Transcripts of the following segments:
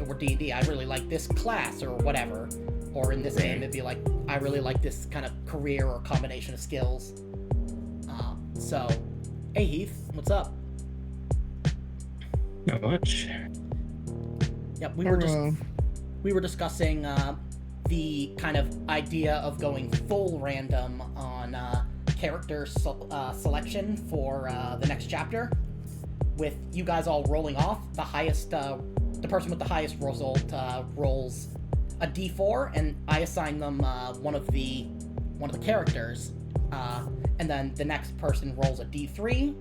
over D&D. I really like this class or whatever. Or in this game, it'd be like, I really like this kind of career or combination of skills. So, hey Heath, what's up? Not much. Yep, we were discussing the kind of idea of going full random on character selection for the next chapter, with you guys all rolling off. The highest, the person with the highest result rolls a D4, and I assign them one of the characters, and then the next person rolls a D3,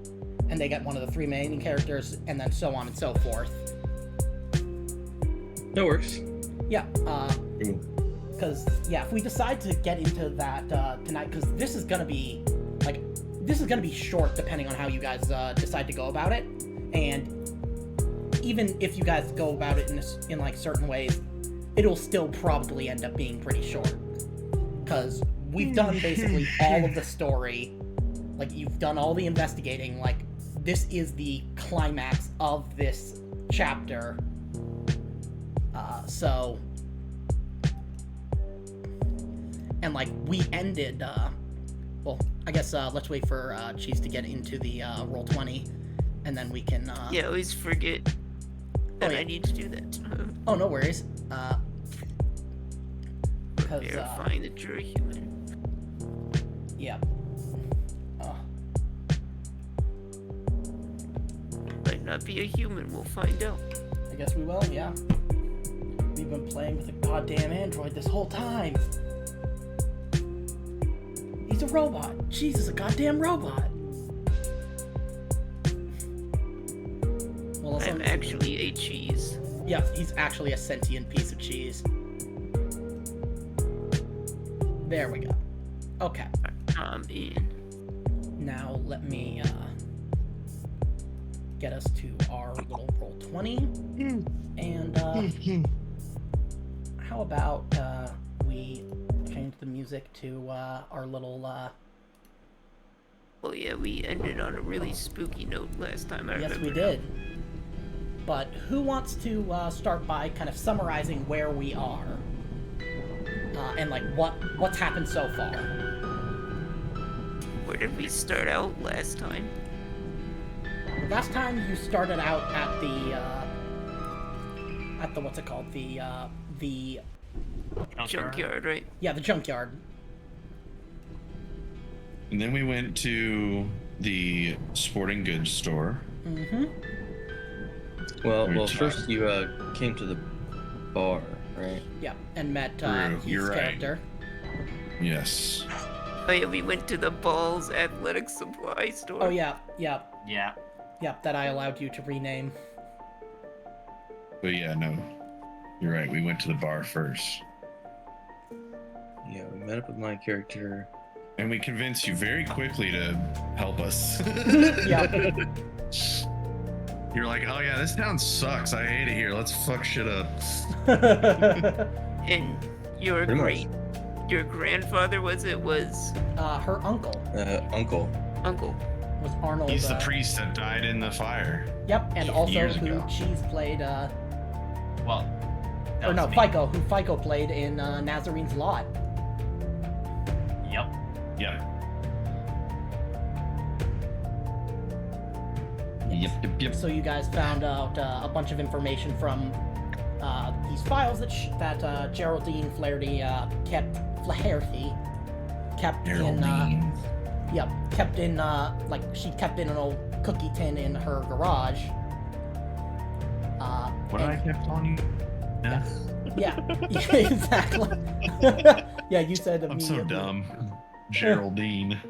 and they get one of the 3 remaining characters, and then so on and so forth. That works. Yeah, because if we decide to get into that tonight, because this is gonna be short depending on how you guys decide to go about it, and even if you guys go about it in like certain ways, it'll still probably end up being pretty short, because we've done basically all of the story. Like, you've done all the investigating. Like, this is the climax of this chapter. And like, we ended, well, I guess let's wait for Cheese to get into the Roll20, and then we can... Yeah, I always forget that I need to do that. Oh, no worries. Verifying that you're a human. Yeah. Might not be a human, we'll find out. I guess we will, yeah. We've been playing with a goddamn android this whole time. He's a robot. Jesus, a goddamn robot. Well, I'm actually a cheese. Yeah, he's actually a sentient piece of cheese. There we go. Okay. I'm in. Now let me get us to our little Roll20. And how about we change the music to our little... Well, yeah, we ended on a really spooky note last time, I remember. Yes, we did. But who wants to start by kind of summarizing where we are? And like what's happened so far? Where did we start out last time? Last time you started out at the what's it called? The junkyard, right? Yeah, the junkyard. And then we went to the sporting goods store. Mm-hmm. Well, first you came to the bar, right? Yeah, and met his right. character. Yes. Oh yeah, we went to the Balls Athletic Supply Store. Oh yeah. Yeah. That I allowed you to rename. But yeah, no. You're right. We went to the bar first. Yeah, we met up with my character. And we convinced you very quickly to help us. Yeah. You're like, oh yeah, this town sucks. I hate it here. Let's fuck shit up. And your your grandfather was her uncle. Uncle. Was Arnold. He's the priest that died in the fire. Yep, and also years who ago. Cheese played Me. Fico, who Fico played in Nazarene's Lot. Yep. Yeah. Yep. So you guys found out a bunch of information from these files that Geraldine Flaherty kept Geraldine. kept in like she kept in an old cookie tin in her garage. What I kept on you? Yeah, exactly. Yeah, you said I'm so immediately. dumb. Geraldine.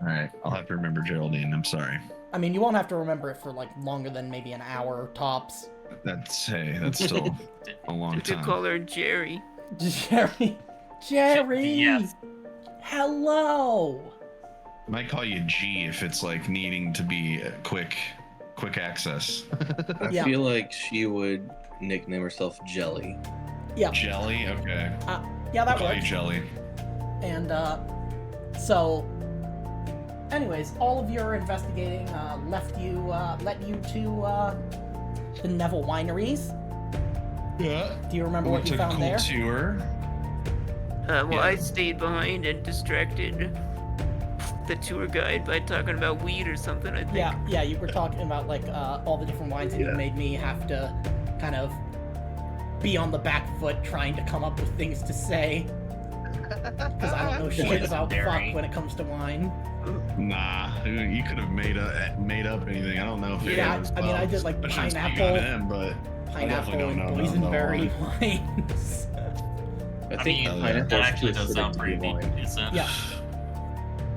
Alright, I'll have to remember Geraldine. I'm sorry. I mean, you won't have to remember it for like longer than maybe an hour tops. That's still a long You could time. call her Jerry. Jerry! Yes. Hello! I might call you G if it's like needing to be quick access. I Yeah. feel like she would nickname herself Jelly. Yeah. Jelly? Okay. Yeah, that I'll call you works. Jelly. And so, anyways, all of your investigating let you to the Neville Wineries. Yeah. Do you remember We what you took found a cool there? tour. Well, Yeah. I stayed behind and distracted the tour guide by talking about weed or something, I think. Yeah, you were talking about like all the different wines, and you made me have to kind of be on the back foot trying to come up with things to say. Because I don't know shit about fuck when it comes to wine. Nah, you could have made up anything. I don't know if it Yeah, was, I mean, I did like I shouldn't speak pineapple, on them, but pineapple don't and know boysenberry wines. I think pineapple that actually is does considered sound to pretty be wine. decent. Yeah.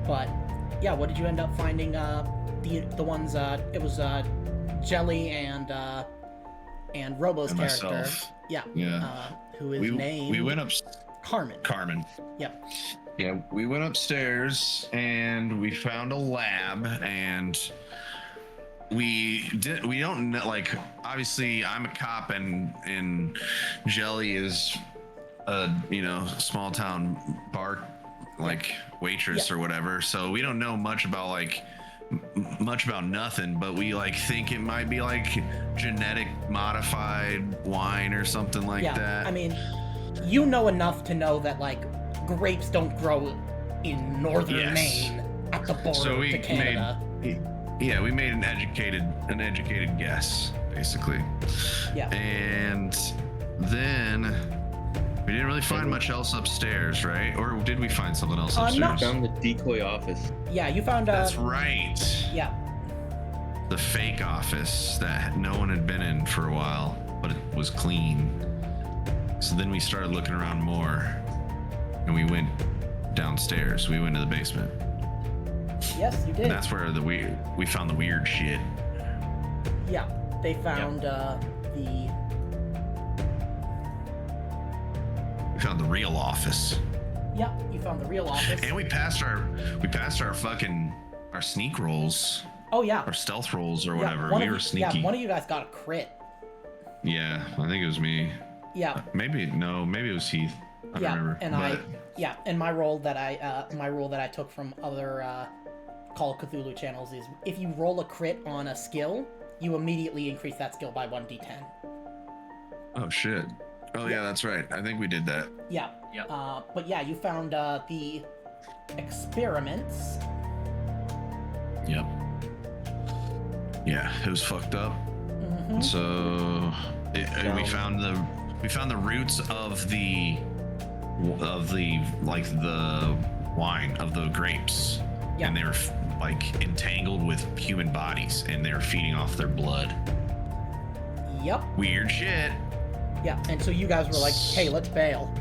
But yeah, what did you end up finding? The ones it was Jelly and Robo's And character. myself. Yeah. Yeah. Who is we named went up. Carmen. Yep. Yeah, we went upstairs and we found a lab, and we don't know, like, obviously I'm a cop and Jelly is a small town bar like waitress or whatever, so we don't know much about nothing, but we like think it might be like genetic modified wine or something like that. I mean, you know enough to know that like grapes don't grow in northern Maine at the border to Canada. We made an educated guess, basically. Yeah. And then we didn't really find much else upstairs, right? Or did we find something else upstairs? no. We found the decoy office. Yeah, you found That's right. Yeah. The fake office that no one had been in for a while, but it was clean. So then we started looking around more, and we went downstairs. We went to the basement. Yes, you did. And that's where we found the weird shit. Yeah, they found We found the real office. Yeah, you found the real office. And we passed our fucking sneak rolls. Oh yeah. Our stealth rolls or whatever. We were sneaky. Yeah, one of you guys got a crit. Yeah, I think it was me. Yeah. Maybe it was Heath. I don't remember. And my role that I took from other Call of Cthulhu channels is if you roll a crit on a skill, you immediately increase that skill by 1d10. Oh shit. Oh yeah, that's right. I think we did that. Yeah. Yep. But yeah, you found the experiments. Yep. Yeah, it was fucked up. Mm-hmm. So we found the roots of the wine of the grapes, and they were like entangled with human bodies, and they were feeding off their blood. Yep. Weird shit. Yeah, and so you guys were like, "Hey, let's bail."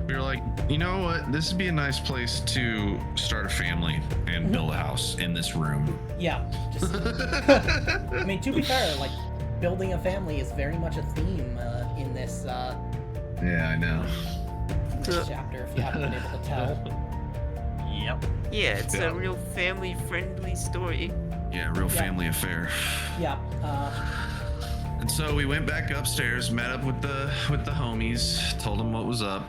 We were like, you know what? This would be a nice place to start a family and build a house in this room. Yeah. Just, I mean, to be fair, like building a family is very much a theme in this. Yeah, I know. This chapter, if you haven't been able to tell. Yep. Yeah, it's a real family-friendly story. Yeah, real family affair. Yeah. And so we went back upstairs, met up with the homies, told them what was up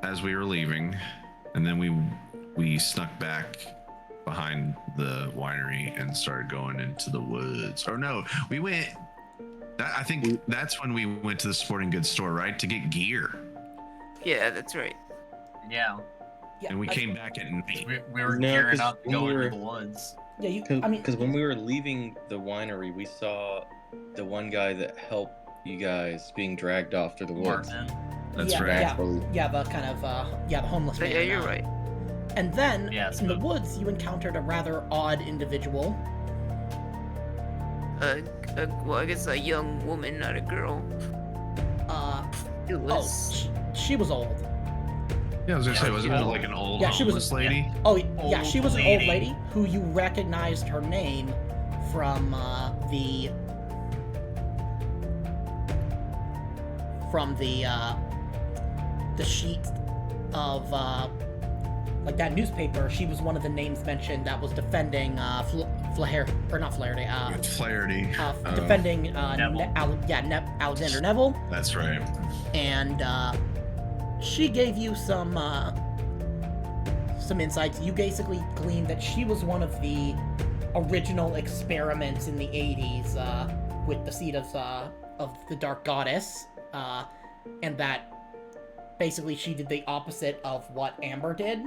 as we were leaving, and then we snuck back behind the winery and started going into the woods. Or no, we went. I think that's when we went to the sporting goods store, right, to get gear. Yeah, that's right. Yeah. And we came back at night. We were gearing up to go into the woods. Yeah, because when we were leaving the winery, we saw the one guy that helped you guys being dragged off to the woods. Martin. That's right. Yeah, the kind of the homeless man. Yeah, you're right. And then Yes, in the woods, you encountered a rather odd individual. Well, I guess a young woman, not a girl. It was. She was old. Yeah, I was gonna say, wasn't it like an old homeless lady? Yeah. Oh, yeah, she was an old lady. lady who you recognized her name from the sheet of like that newspaper. She was one of the names mentioned that was defending Flaherty. Defending Neville. Alexander Neville. That's right. And she gave you some insights. You basically gleaned that she was one of the original experiments in the 80s with the seed of the Dark Goddess, and that basically she did the opposite of what Amber did.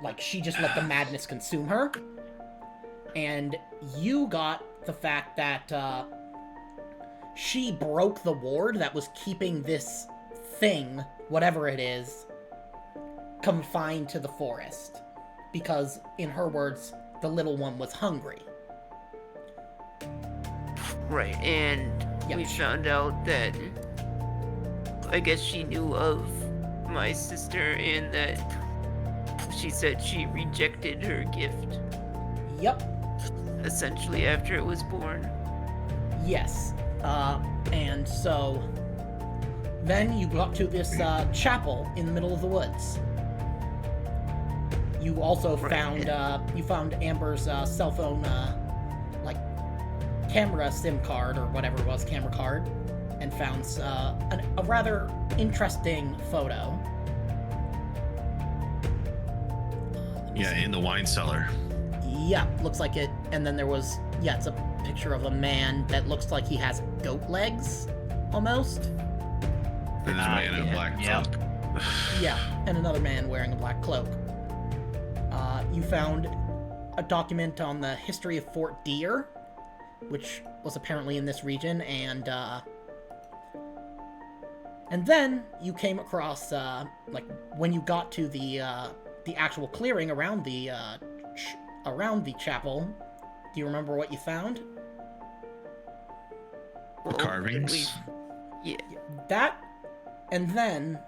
Like, she just let the madness consume her. And you got the fact that she broke the ward that was keeping this thing, whatever it is, confined to the forest. Because, in her words, the little one was hungry. Right, and Yep. we found out that I guess she knew of my sister and that she said she rejected her gift Yep. essentially after it was born. Yes. And so then you got to this chapel in the middle of the woods. You also found Amber's cell phone like camera SIM card or whatever it was, camera card, and found a rather interesting photo. Yeah, in the wine cellar. Yeah, looks like it. And then there was, it's a picture of a man that looks like he has goat legs, almost. And a man in a black cloak. Yeah, and another man wearing a black cloak. You found a document on the history of Fort Deer, which was apparently in this region, and then you came across, like, when you got to the actual clearing around the chapel. Do you remember what you found? Well, Carvings. Yeah. That, and then,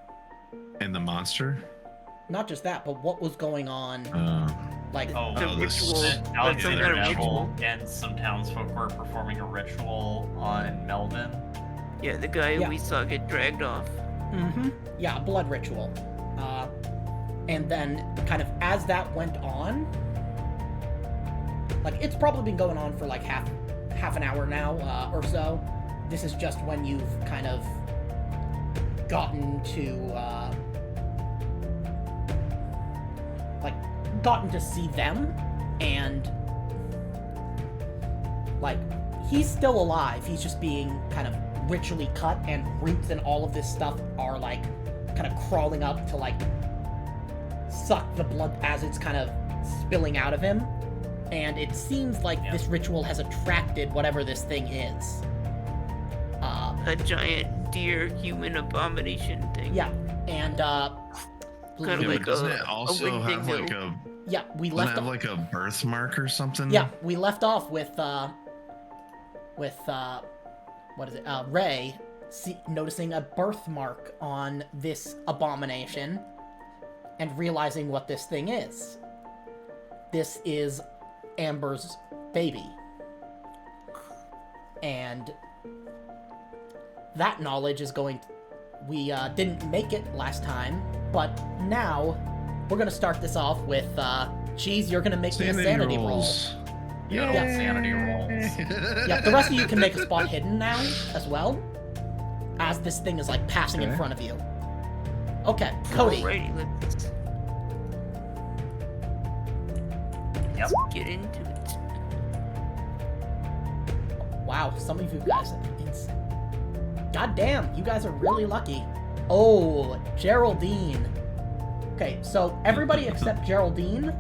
And the monster. not just that, but what was going on, like, Oh, The this- ritual. out Like the some other kind of devil ritual. and some townsfolk were performing a ritual on Melvin. Yeah, the guy Yeah. we saw get dragged off. yeah, a blood ritual. And then, kind of, as that went on, like, it's probably been going on for, like, half an hour now, or so. This is just when you've kind of gotten to see them, and, like, he's still alive. He's just being kind of ritually cut, and roots and all of this stuff are, like, kind of crawling up to, like, suck the blood as it's kind of spilling out of him. And it seems like this ritual has attracted whatever this thing is. A giant deer human abomination thing. Yeah, and Kind Yeah, of but like doesn't a- it a also have Wendigo. like a yeah, we doesn't it left. have like a birthmark or something? Yeah, we left off with what is it? Ray noticing a birthmark on this abomination and realizing what this thing is. This is Amber's baby. And that knowledge is going to... We didn't make it last time, but now we're going to start this off with, Cheese, you're going to make me a sanity roll. You got all the sanity rolls. Yeah, the rest of you can make a spot hidden now, as well, as this thing is, like, passing in Okay. front of you. Okay, Cody. Alrighty, let's Yep. get into it. Wow, some of you guys... God damn, you guys are really lucky. Oh, Geraldine. Okay, so everybody except Geraldine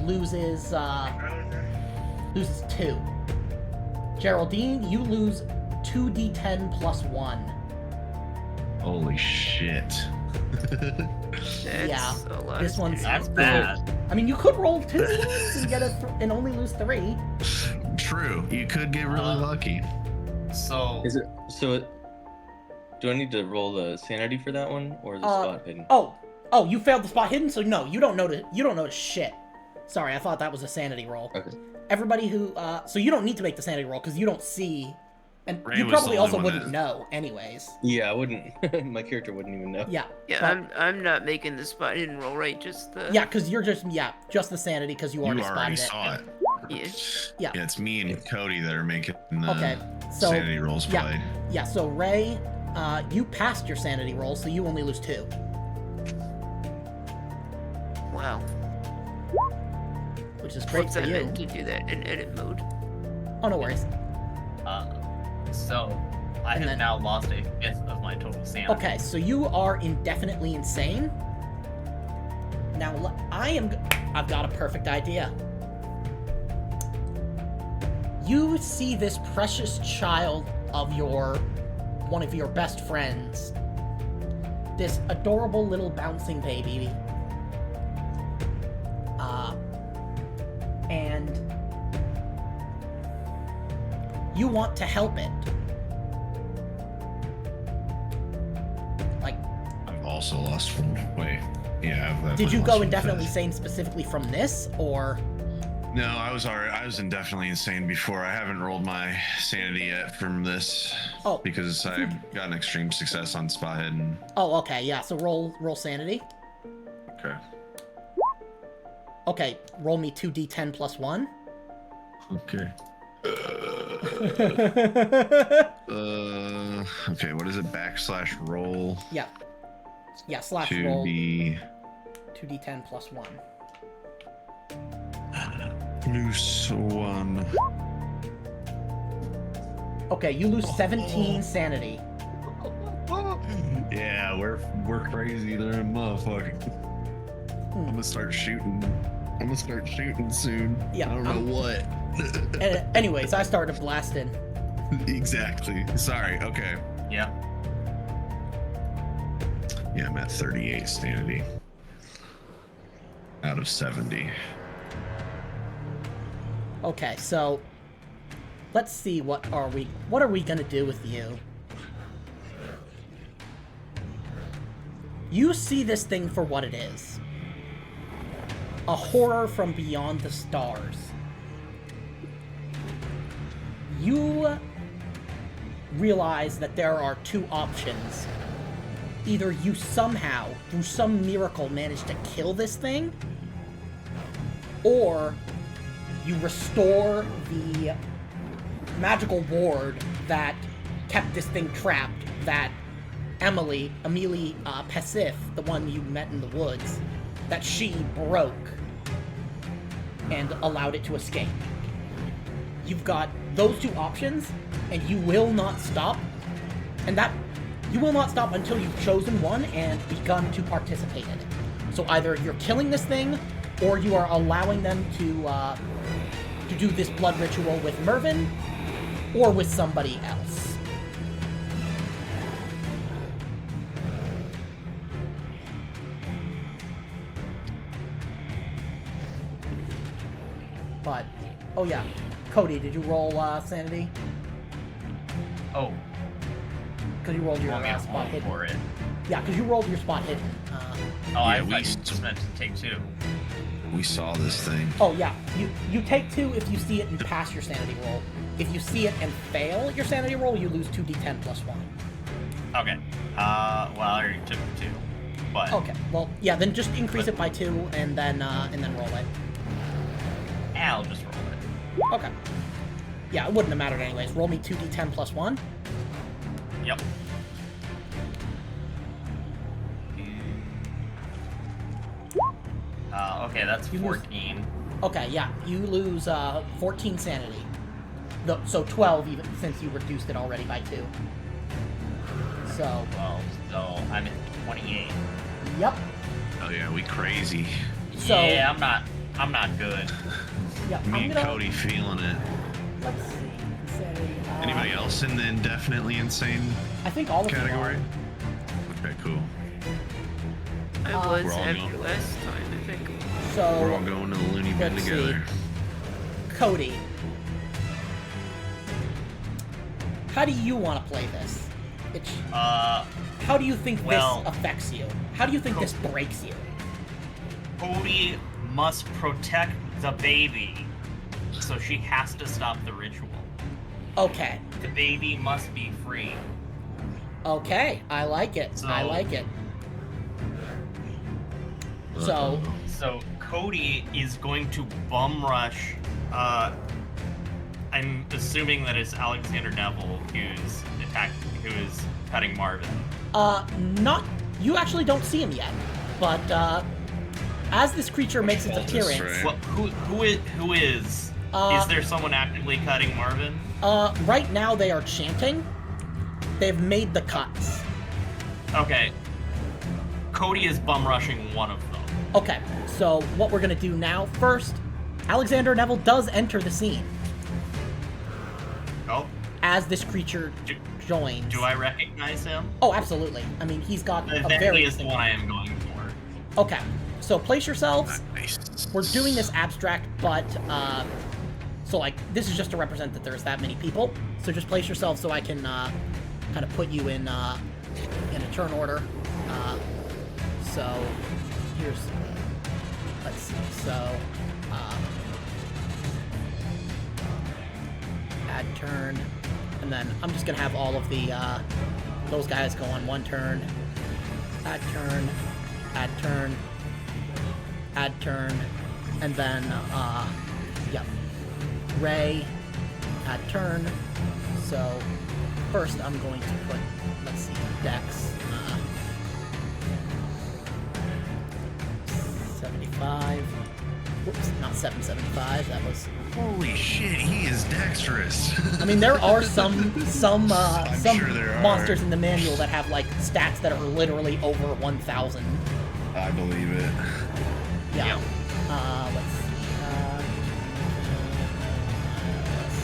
loses 2. Geraldine, you lose 2d10 plus 1. Holy shit. That's Yeah, a lot this of one's- That's serious- bad. I mean, you could roll 2 and get and only lose 3. True. You could get really lucky. So Is it so? Do I need to roll the sanity for that one, or the spot hidden? Oh, you failed the spot hidden, so no, you don't notice shit. Sorry, I thought that was a sanity roll. Okay. Everybody who, so you don't need to make the sanity roll because you don't see, and Ray you was the probably only also one wouldn't that- know, anyways. Yeah, I wouldn't. My character wouldn't even know. Yeah. Yeah, but- I'm not making the spot hidden roll, right? Just the Yeah, because you're just the sanity because you already You already spotted it. saw it. Yeah. Yeah. Yeah, it's me and Cody that are making the Okay, so sanity rolls yeah. play. yeah, so Ray, you passed your sanity roll, so you only lose 2. Wow. Which is great Whoops, for I you. meant to do that in edit mode. Oh, no worries. So, I And have then- now lost a fifth of my total sanity. Okay, so you are indefinitely insane. Now, I've got a perfect idea. You see this precious child of one of your best friends. This adorable little bouncing baby. And you want to help it. Like, I've also lost from. Wait. Yeah, I've did you definitely go lost indefinitely from insane specifically from this, or? No, I was indefinitely insane before. I haven't rolled my sanity yet from this. Oh. Because I've gotten extreme success on Spyhead and. Oh, okay, yeah. So roll sanity. Okay. Okay, roll me 2d10 plus 1. Okay. Okay, what is it? /roll. Yeah. Yeah, slash roll 2d. 2d10 plus 1. Loose 1. Okay, you lose 17 sanity. Yeah, we're crazy. They're a motherfucker. I'm gonna start shooting. Soon. Yeah, I don't know what. Anyways, I started blasting. Exactly. Sorry. Okay. Yeah. Yeah, I'm at 38 sanity. Out of 70. Okay, so let's see what are we gonna do with you? You see this thing for what it is. A horror from beyond the stars. You realize that there are two options. Either you somehow, through some miracle, manage to kill this thing, or you restore the magical ward that kept this thing trapped, that Amelie Pessif, the one you met in the woods, that she broke and allowed it to escape. You've got those two options, and you will not stop. And that you will not stop until you've chosen one and begun to participate in it. So either you're killing this thing, or you are allowing them to do this blood ritual with Mervyn, or with somebody else. But, oh yeah, Cody, did you roll sanity? Oh, Because you rolled you your want me to spot roll hidden. for it? Yeah, because you rolled your spot hidden. Oh, I we thought you just meant to take 2. We saw this thing. Oh yeah, you take 2 if you see it and pass your sanity roll. If you see it and fail your sanity roll, you lose 2d10 plus 1. Okay. Well, I already took 2. But Okay, well, yeah, then just increase it by 2 and then roll it. I'll just roll it. Okay. Yeah, it wouldn't have mattered anyways. Roll me 2d10 plus 1. Yep. Okay, that's You lose- 14. Okay, yeah, you lose 14 sanity. So 12 even since you reduced it already by 2. So, Well, so I'm at 28. yep. Oh yeah, we crazy. So, Yeah, I'm not good. yep, Me I'm and gonna, Cody feeling it. let's see, insanity. Anybody else in the indefinitely insane I think all of you category? are. Okay, cool. I Uh, was We're all after going. last time, I think. We're all So, going to the loony bin let's see. together. Cody, how do you want to play this? How do you think well- this affects you? How do you think this breaks you? Cody must protect the baby, so she has to stop the ritual. Okay, The baby must be free. okay, I like it. I So- like it. So, So Cody is going to bum rush. I'm assuming that it's Alexander Neville who's cutting Marvin. not you actually don't see him yet, but as this creature makes its That's appearance, right. Well, who is? Is there someone actively cutting Marvin? Right now they are chanting. They've made the cuts. Okay. Cody is bum rushing one of them. Okay, so what we're gonna do now, first, Alexander Neville does enter the scene Oh, as this creature joins. do I recognize him? Oh, absolutely. I mean, he's got a Then very... he is the one I am going for. Okay, so place yourselves. Nice. We're doing this abstract, but, so, like, this is just to represent that there's that many people. So just place yourself so I can, kind of put you in a turn order. So, here's, let's see, so, add turn, and then I'm just gonna have all of the, those guys go on one turn, add turn, add turn, add turn, and then, yep, Ray, add turn. So first I'm going to put, let's see, Dex, 75, whoops, not 775, that was, Holy shit, he is dexterous. I mean, there are some sure there are. monsters in the manual that have, like, stats that are literally over 1,000. I believe it. Yeah. Yep. Let's see.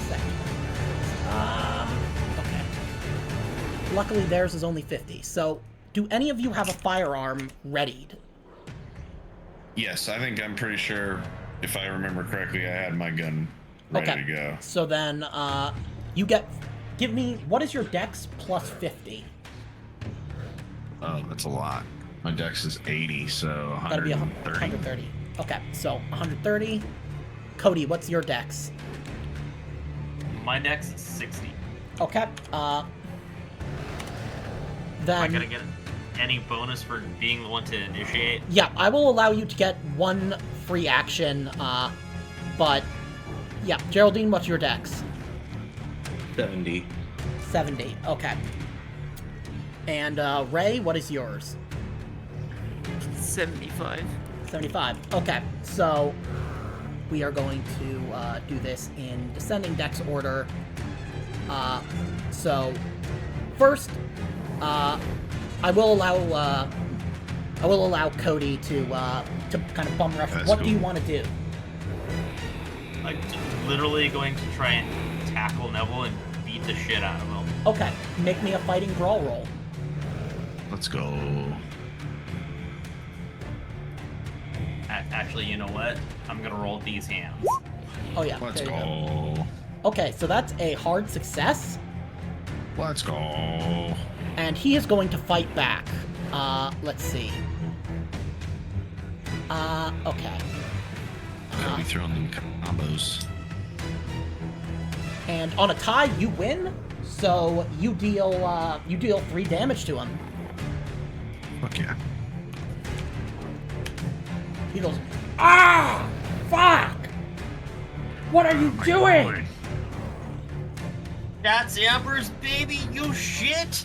Second. Okay. Luckily, theirs is only 50. So, do any of you have a firearm readied? Yes, I think I'm pretty sure, if I remember correctly, I had my gun ready to go. So then, give me, what is your dex plus 50? Oh, that's a lot. My dex is 80, so Gotta be 130. 130. Okay, so 130. Cody, what's your dex? My dex is 60. Okay, Am I then, gonna get any bonus for being the one to initiate? yeah, I will allow you to get one free action, but, yeah, Geraldine, what's your dex? 70. 70, okay. And, Ray, what is yours? 75. 75, okay, so we are going to, do this in descending dex order. So, first, I will allow Cody to kind of bum rush. That's What do cool. you want to do? I'm literally going to try and tackle Neville and beat the shit out of him. Okay, make me a fighting brawl roll. Let's go. Actually, you know what? I'm gonna roll these hands. Oh yeah, Let's there you go. Okay, so that's a hard success, Let's go. and he is going to fight back. Let's see. Okay. Gotta be throwing them combos. And on a tie, you win. So you deal 3 damage to him. Fuck yeah. He goes, ah, fuck! What are you doing? Boy. That's Amber's baby, you shit!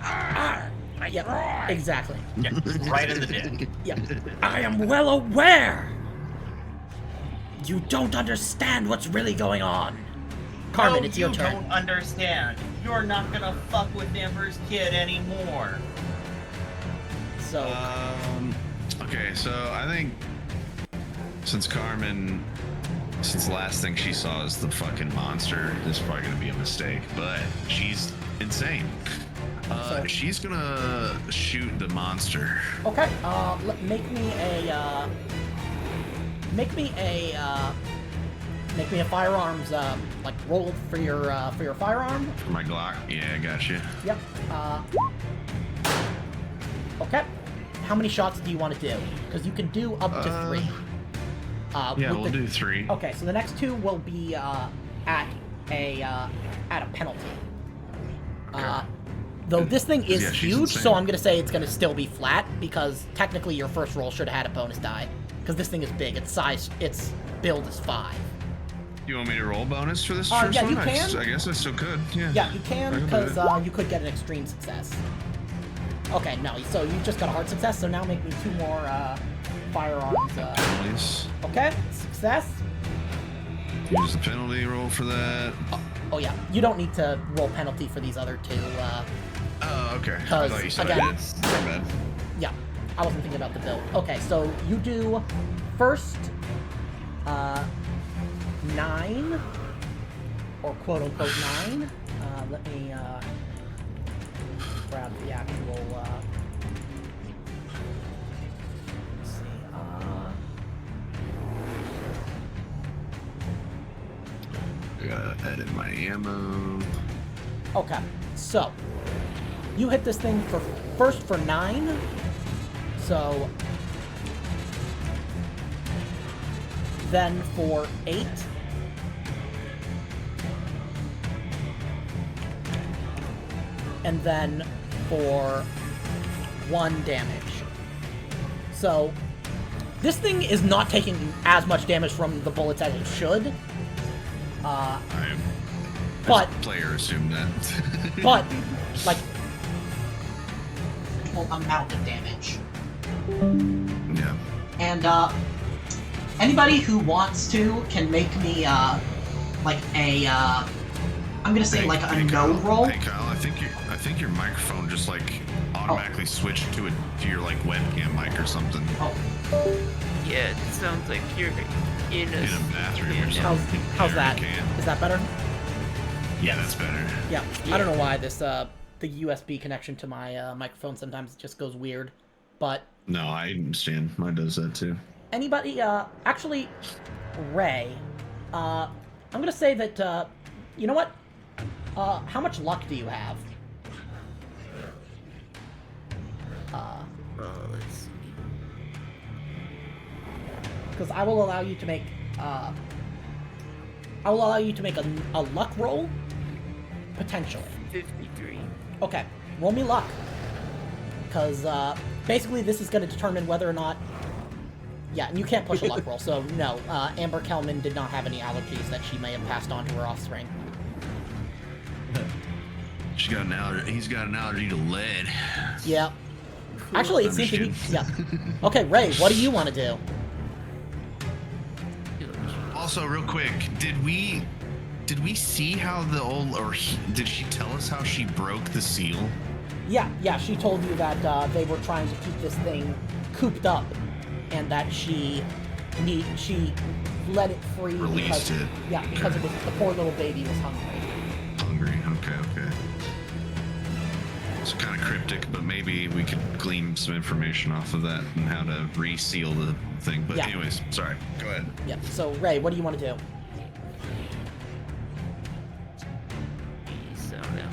Ah, yeah, exactly. Yeah, right in the dick. Yeah, I am well aware. You don't understand what's really going on. Carmen, No, it's your you turn. don't understand. You're not gonna fuck with Amber's kid anymore. So, Okay, so I think since the last thing she saw is the fucking monster, this is probably gonna be a mistake, but she's insane. She's gonna shoot the monster. okay, make me a firearms, like roll for your firearm. For my Glock. Yeah, I got you. Yep. Okay. How many shots do you want to do? Because you can do up to 3. Yeah, with we'll do 3. Okay, so the next 2 will be at a penalty. Though this thing is Yeah, she's huge, insane. so I'm gonna say it's gonna still be flat because technically your first roll should have had a bonus die. Because this thing is big. Its build is 5. You want me to roll bonus for this Yeah, first one? you can. I guess I still could. Yeah. Yeah, you I can do because it. you could get an extreme success. Okay, no, so you just got a hard success. So now make me 2 more firearms. Please. Okay, success. Use the penalty roll for that. Oh yeah, you don't need to roll penalty for these other two. Oh, okay. I Because, thought you said again- I did. My bad. Yeah, I wasn't thinking about the build. Okay, so you do first 9, or quote unquote 9. Let me grab the actual. Let's see. I gotta edit my ammo. Okay, so you hit this thing first for 9. So then for 8. And then for 1 damage. So this thing is not taking as much damage from the bullets as it should. I But as a player assumed that. but like equal amount of damage. Yeah. And anybody who wants to can make me like a I'm gonna say like a Hey, no Kyle. roll. Hey Kyle, I think your microphone just like automatically switched to your like webcam mic or something. Oh, Yeah, it sounds like you're in a, In a bathroom or how's something. how's that? You can. Is that better? Yeah, that's better. Yeah. I don't know why this the USB connection to my microphone sometimes just goes weird, but No, I understand. Mine does that too. anybody actually Ray, I'm gonna say that you know what? How much luck do you have? let's see. Because I will allow you to make I will allow you to make a luck roll, potentially. 53. Okay, roll me luck. Because basically this is going to determine whether or not. Yeah, and you can't push a luck roll, so no. Amber Kellman did not have any allergies that she may have passed on to her offspring. She's got an allergy. He's got an allergy to lead. Yeah. Actually, it seems to be. Yeah. Okay, Ray, what do you want to do? Also, real quick, did we see how the old did she tell us how she broke the seal? Yeah, she told you that they were trying to keep this thing cooped up, and that she let it free Released because it. yeah, because Okay. the poor little baby was hungry. Hungry. Okay. It's kind of cryptic, but maybe we could glean some information off of that and how to reseal the thing. But Yeah. anyways, sorry. Go ahead. Yeah. So Ray, what do you want to do? So now,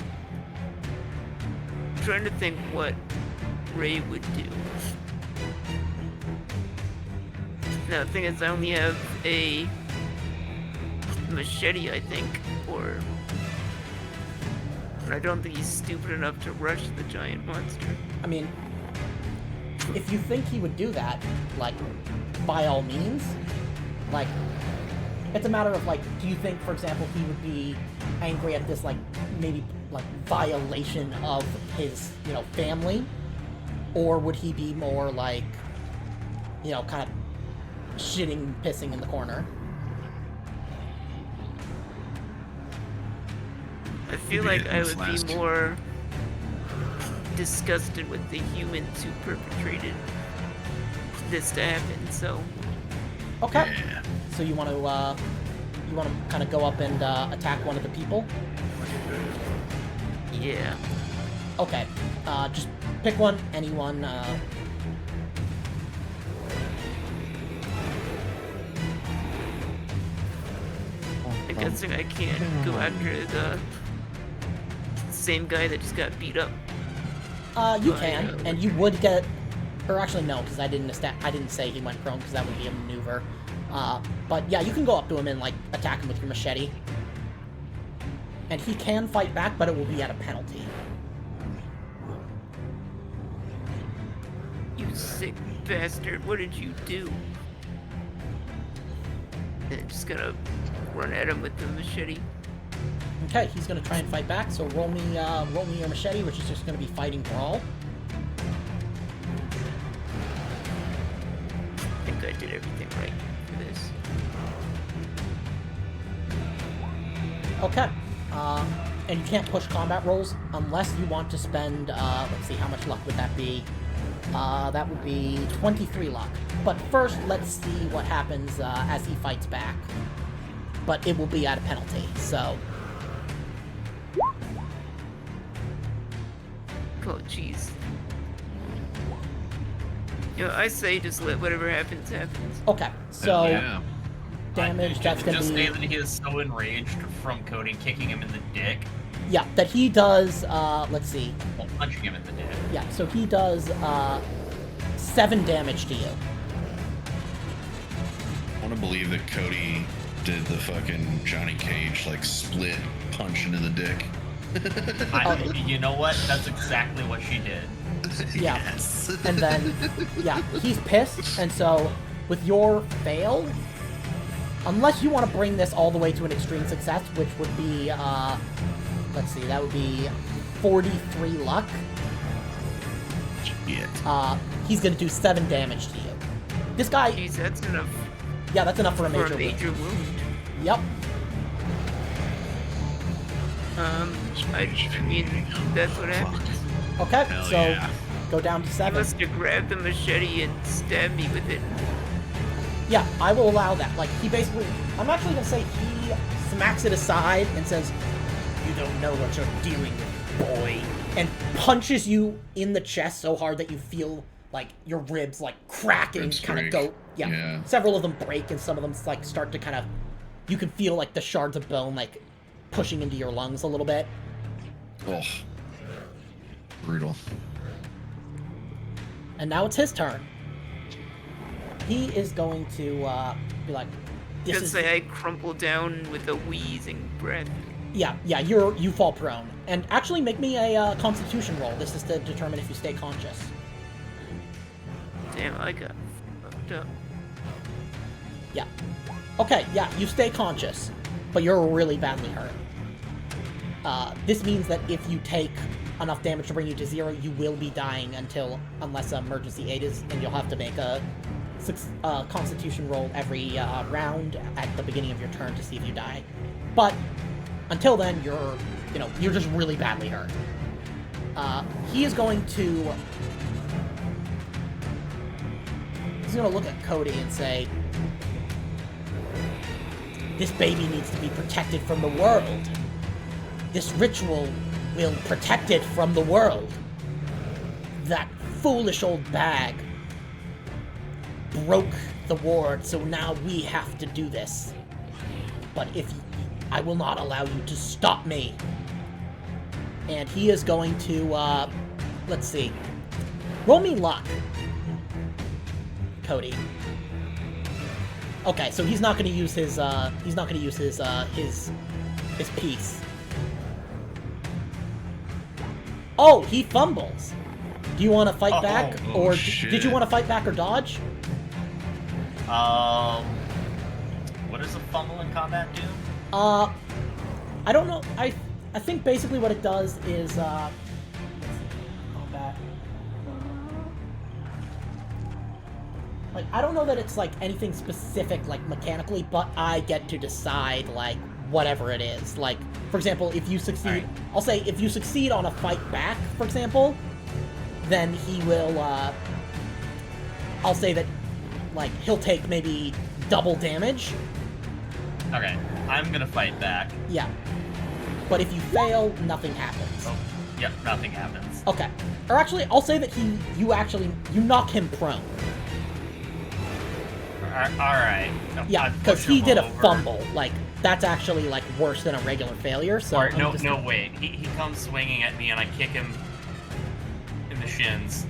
I'm trying to think what Ray would do. Now, the thing is, I only have a machete, I think, or I don't think he's stupid enough to rush the giant monster. I mean, if you think he would do that, like, by all means, like, it's a matter of, like, do you think, for example, he would be angry at this, like, maybe, like, violation of his, family? Or would he be more, like, kind of shitting, pissing in the corner? I feel Maybe like it I was would last. be more disgusted with the humans who perpetrated this to happen, so Okay. Yeah. So you want to kind of go up and attack one of the people? yeah. Okay. Just pick one, anyone. I'm guessing I can't go after the same guy that just got beat up. You can, and you would get, or actually no, because I didn't say he went prone, because that would be a maneuver. But yeah, you can go up to him and like attack him with your machete, and he can fight back, but it will be at a penalty. You sick bastard, what did you do? And I'm just gonna run at him with the machete. Okay, he's gonna try and fight back. So roll me your machete, which is just gonna be fighting brawl. I think I did everything right for this. Okay. And you can't push combat rolls unless you want to spend, let's see, how much luck would that be? That would be 23 luck. But first, let's see what happens as he fights back. But it will be at a penalty, so... Oh, jeez. I say just let whatever happens, happens. Okay, so... Yeah. Damage, that's gonna just be... say that he is so enraged from Cody kicking him in the dick. Yeah, that he does, let's see. Well, punching him in the dick. Yeah, so he does, 7 damage to you. I want to believe that Cody did the fucking Johnny Cage, like, split punch into the dick. You know what? That's exactly what she did. Yeah. Yes. And then, yeah, he's pissed, and so, with your fail, unless you want to bring this all the way to an extreme success, which would be, let's see, that would be 43 luck. Shit. He's gonna do 7 damage to you. This guy... Jeez, that's enough Yeah, that's enough for a for major a major wound. wound. Yep. I mean, that's what happened. Okay, Hell so yeah. go down to He 7. must have grabbed the machete and stabbed me with it. Yeah, I will allow that. Like, he basically... I'm actually gonna say he smacks it aside and says, "You don't know what you're dealing with, boy." And punches you in the chest so hard that you feel, like, your ribs, like, cracking, Ribs kind of break. go... Yeah. Yeah. Several of them break, and some of them, like, start to kind of... You can feel, like, the shards of bone, like, pushing into your lungs a little bit. Oh. Brutal. And now it's his turn. He is going to, be like... This Just is... say I crumple down with a wheezing breath. Yeah, you fall prone. And actually make me a constitution roll. This is to determine if you stay conscious. Damn, I got fucked up. Yeah. Okay, yeah, you stay conscious, but you're really badly hurt. This means that if you take enough damage to bring you to 0, you will be dying unless emergency aid is, and you'll have to make a constitution roll every round at the beginning of your turn to see if you die. But until then, you're just really badly hurt. He is going to... He's going to look at Cody and say, "This baby needs to be protected from the world. This ritual will protect it from the world. That foolish old bag broke the ward, so now we have to do this. But I will not allow you to stop me." And he is going to, let's see. Roll me luck, Cody. Okay, so he's not going to use his piece. Oh, he fumbles. Do you want to fight back, or did you want to fight back or dodge? What does a fumble in combat do? I don't know. I think basically what it does is, let's see, combat. Like, I don't know that it's, like, anything specific, like, mechanically, but I get to decide, like, whatever it is. Like, for example, if you succeed... Alright. I'll say, if you succeed on a fight back, for example, then he will, I'll say that, like, he'll take maybe double damage. Okay, I'm gonna fight back. Yeah. But if you fail, nothing happens. Oh, yep, nothing happens. Okay. Or actually, I'll say that you knock him prone. Alright. Yeah, because he did a fumble. Like, that's actually, like, worse than a regular failure, so... Or, I'm just- no, wait. He comes swinging at me and I kick him in the shins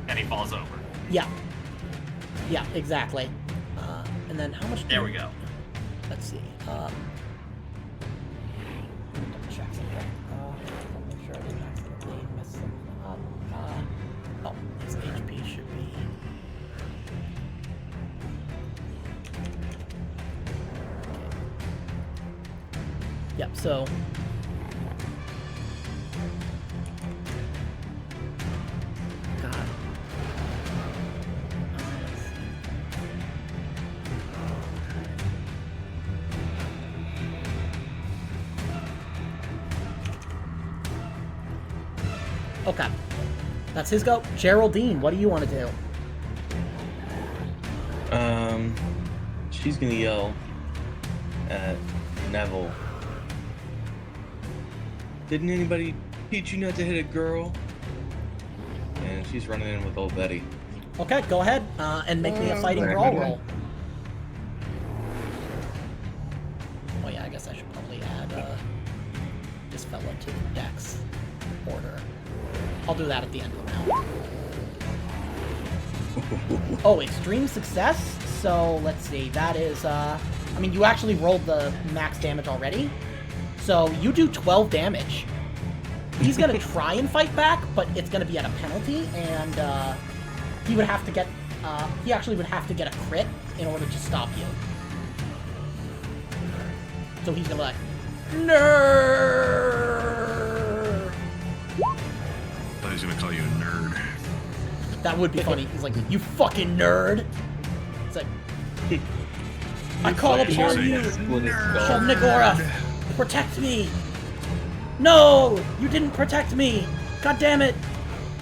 and he falls over. Yeah. Yeah, exactly. And then how much... There we go. Let's see. Double check something. Make sure I didn't accidentally mess something up. Oh, his HP should be... Yep, so... God. Okay. That's his go. Geraldine, what do you want to do? She's gonna yell at Neville. Didn't anybody teach you not to hit a girl? And she's running in with old Betty. Okay, go ahead and make me a fighting brawl roll. Oh yeah, I guess I should probably add this fella to the dex order. I'll do that at the end of the round. Oh, extreme success? So, let's see, that is, I mean, you actually rolled the max damage already. So, you do 12 damage. He's gonna try and fight back, but it's gonna be at a penalty, and, he would have to get, he actually would have to get a crit in order to stop you. So he's gonna be like, nerd! I thought he was gonna call you a nerd. That would be funny. He's like, you fucking nerd! It's like, I call upon you, Nagora! Protect me! No! You didn't protect me! God damn it!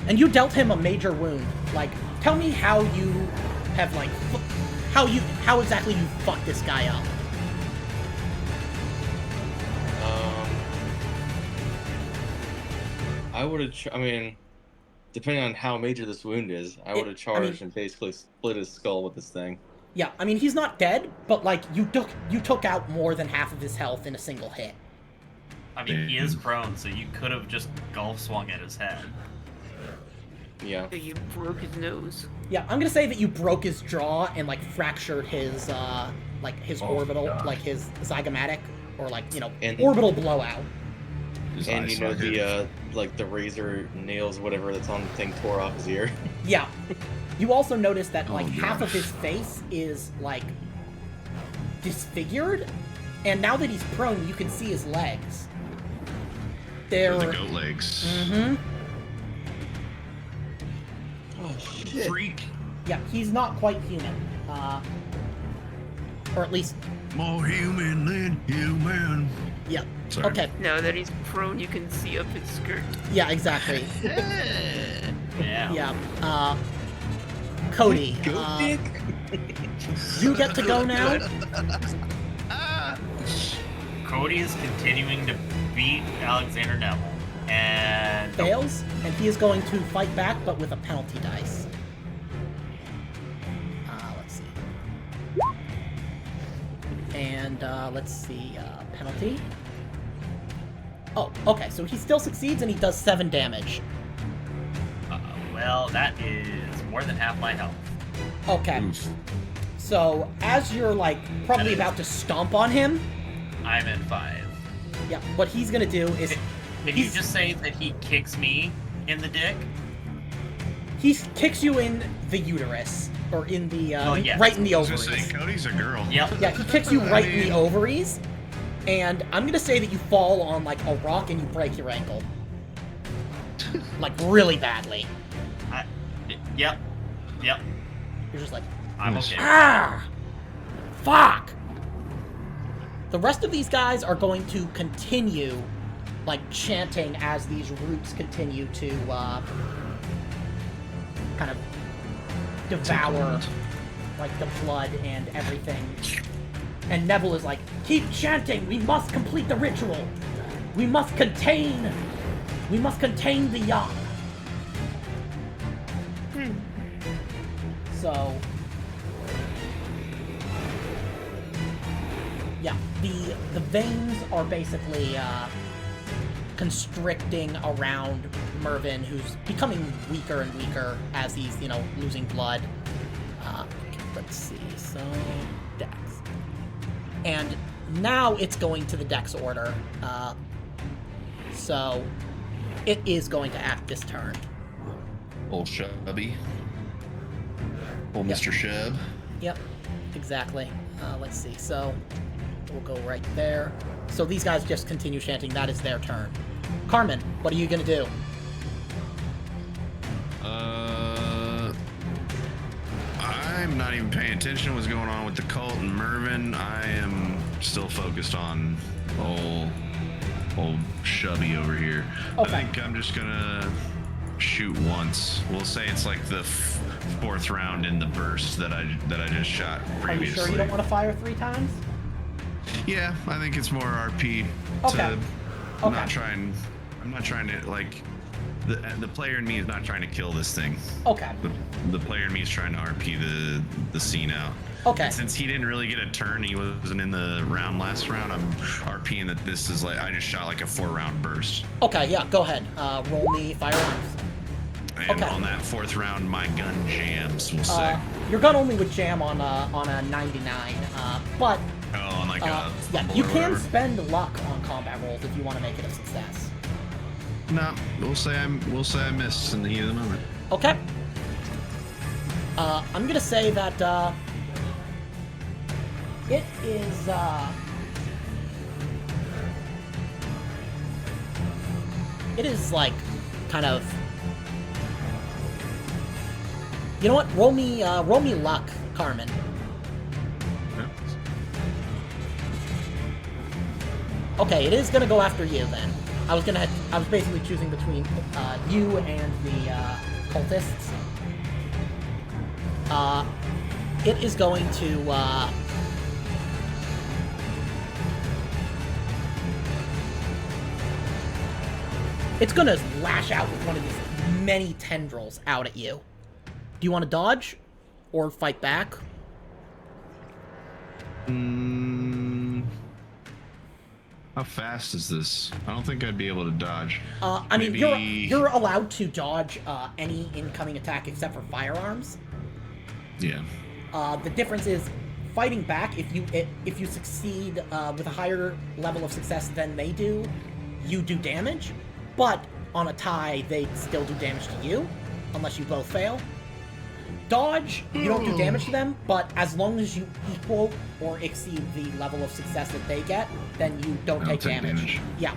And you dealt him a major wound. Like, tell me how you have, like, how exactly you fucked this guy up. I would have, I mean, depending on how major this wound is, I would have charged and basically split his skull with this thing. Yeah, I mean, he's not dead, but, like, you took out more than half of his health in a single hit. I mean, he is prone, so you could have just golf swung at his head. Yeah. You broke his nose. Yeah, I'm gonna say that you broke his jaw and, like, fractured his, like, his orbital, God. like, his zygomatic, or, like, you know, And- orbital blowout. His And eyes you know suck. like the razor nails, whatever that's on the thing, tore off his ear. Yeah. You also notice that, like, Oh, half of gosh. his face is, like, disfigured, and now that he's prone, you can see his legs. They're... The goat legs. Mm-hmm. Oh shit! Freak. Yeah, he's not quite human. Or at least, More human than human. yeah. Sorry. Okay, Now that he's prone, you can see up his skirt. yeah, exactly. Yeah. Yeah, Cody, Goat dick. you get to go now. Cody is continuing to beat Alexander Neville. And Fails, and he is going to fight back, but with a penalty dice. Let's see. And, let's see, penalty. Oh, okay, so he still succeeds, and he does 7 damage. well, that is more than half my health. Okay, Oof. so as you're, like, probably about to stomp on him, I'm at 5. yeah, what he's gonna do is... Did you just say that he kicks me in the dick? He kicks you in the uterus, or in the, Oh, yes. right in the I was gonna ovaries. say, Cody's a girl. Yep. Yeah, he kicks you right in the ovaries, and I'm gonna say that you fall on, like, a rock and you break your ankle. Like, really badly. Yep. Yep. You're just like, I'm Nice. okay. ah! Fuck! The rest of these guys are going to continue, like, chanting as these roots continue to, kind of devour, like, the blood and everything. And Neville is like, keep chanting! We must complete the ritual! We must contain the young! So... yeah, the veins are basically, constricting around Mervyn, who's becoming weaker and weaker as he's, you know, losing blood. Let's see, so... Dex. And now it's going to the Dex order. So it is going to act this turn. Old Shubby. Old Yep. Mr. Shub. Yep, exactly. Let's see, so we'll go right there. So these guys just continue chanting, that is their turn. Carmen, what are you gonna do? I'm not even paying attention to what's going on with the cult and Mervyn. I am still focused on old Shubby over here. Okay. I think I'm just gonna shoot once. We'll say it's like the fourth round in the burst that I just shot Are you previously. sure you don't want to fire 3 times? Yeah, I think it's more RP Okay. to Okay. not try and. I'm not trying to like. The player in me is not trying to kill this thing. Okay. The player in me is trying to RP the scene out. Okay. And since he didn't really get a turn, he wasn't in the round last round. I'm RPing that this is like I just shot like a 4-round burst. Okay, yeah, go ahead. Roll me firearms. And Okay. on that 4th round, my gun jams. We'll say. Your gun only would jam on a 99, but Oh, on like a yeah, fumble you or can whatever. spend luck on combat rolls if you want to make it a success. No, we'll say I missed in the heat of the moment. Okay. I'm gonna say that it is like kind of. You know what? Roll me luck, Carmen. Okay, it is gonna go after you then. I was basically choosing between you and the cultists. It is going to it's gonna lash out with one of these many tendrils out at you. Do you want to dodge or fight back? How fast is this? I don't think I'd be able to dodge. I mean, Maybe- you're allowed to dodge any incoming attack except for firearms. Yeah. The difference is fighting back. If you succeed with a higher level of success than they do, you do damage. But on a tie, they still do damage to you, unless you both fail. Dodge, you don't do damage to them, but as long as you equal or exceed the level of success that they get, then you don't take damage. Yeah.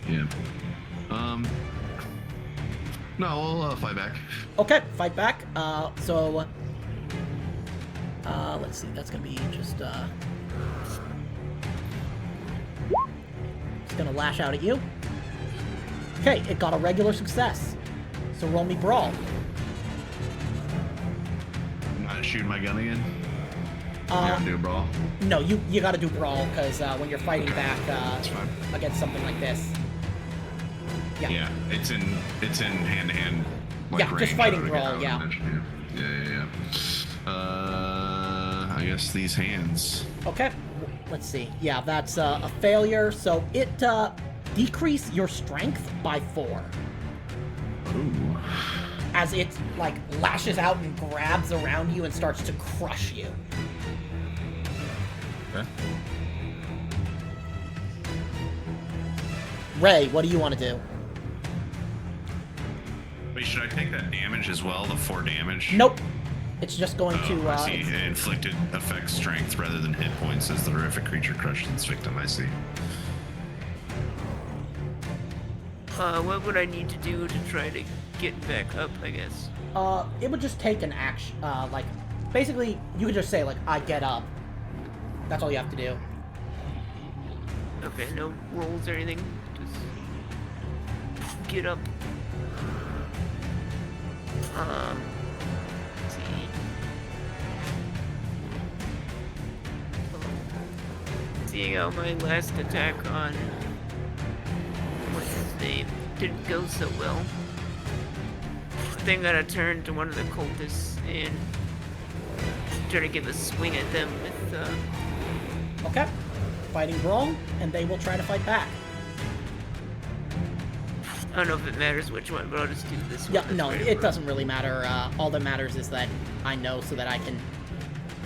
Yeah. No, we'll fight back. Okay, fight back. Let's see. That's gonna be just it's gonna lash out at you. Okay, it got a regular success. So roll me brawl. I'm not shooting my gun again. Yeah, do a brawl. No, you gotta do brawl because when you're fighting back That's fine. against something like this. Yeah. Yeah, it's in hand to hand. Yeah, just range, fighting I would brawl, yeah. imagine. Yeah. I guess these hands. Okay, let's see. Yeah, that's a failure. So it decrease your strength by 4 Ooh. as it like lashes out and grabs around you and starts to crush you. Okay. Ray, what do you want to do? Wait, should I take that damage as well? The 4 damage? Nope. It's just going Oh, to. I see. Inflicted affects strength rather than hit points as the horrific creature crushed its victim. I see. What would I need to do to try to get back up, I guess? It would just take an action. Like, basically, you could just say like, "I get up." That's all you have to do. Okay, no rolls or anything. Just get up. Let's see. Seeing how my last attack on what's his name didn't go so well. I think I'm gonna turn to one of the cultists and try to give a swing at them with Okay. Fighting brawl, and they will try to fight back. I don't know if it matters which one, but I'll just do this one. Yeah, That's no, right it above. doesn't really matter. All that matters is that I know so that I can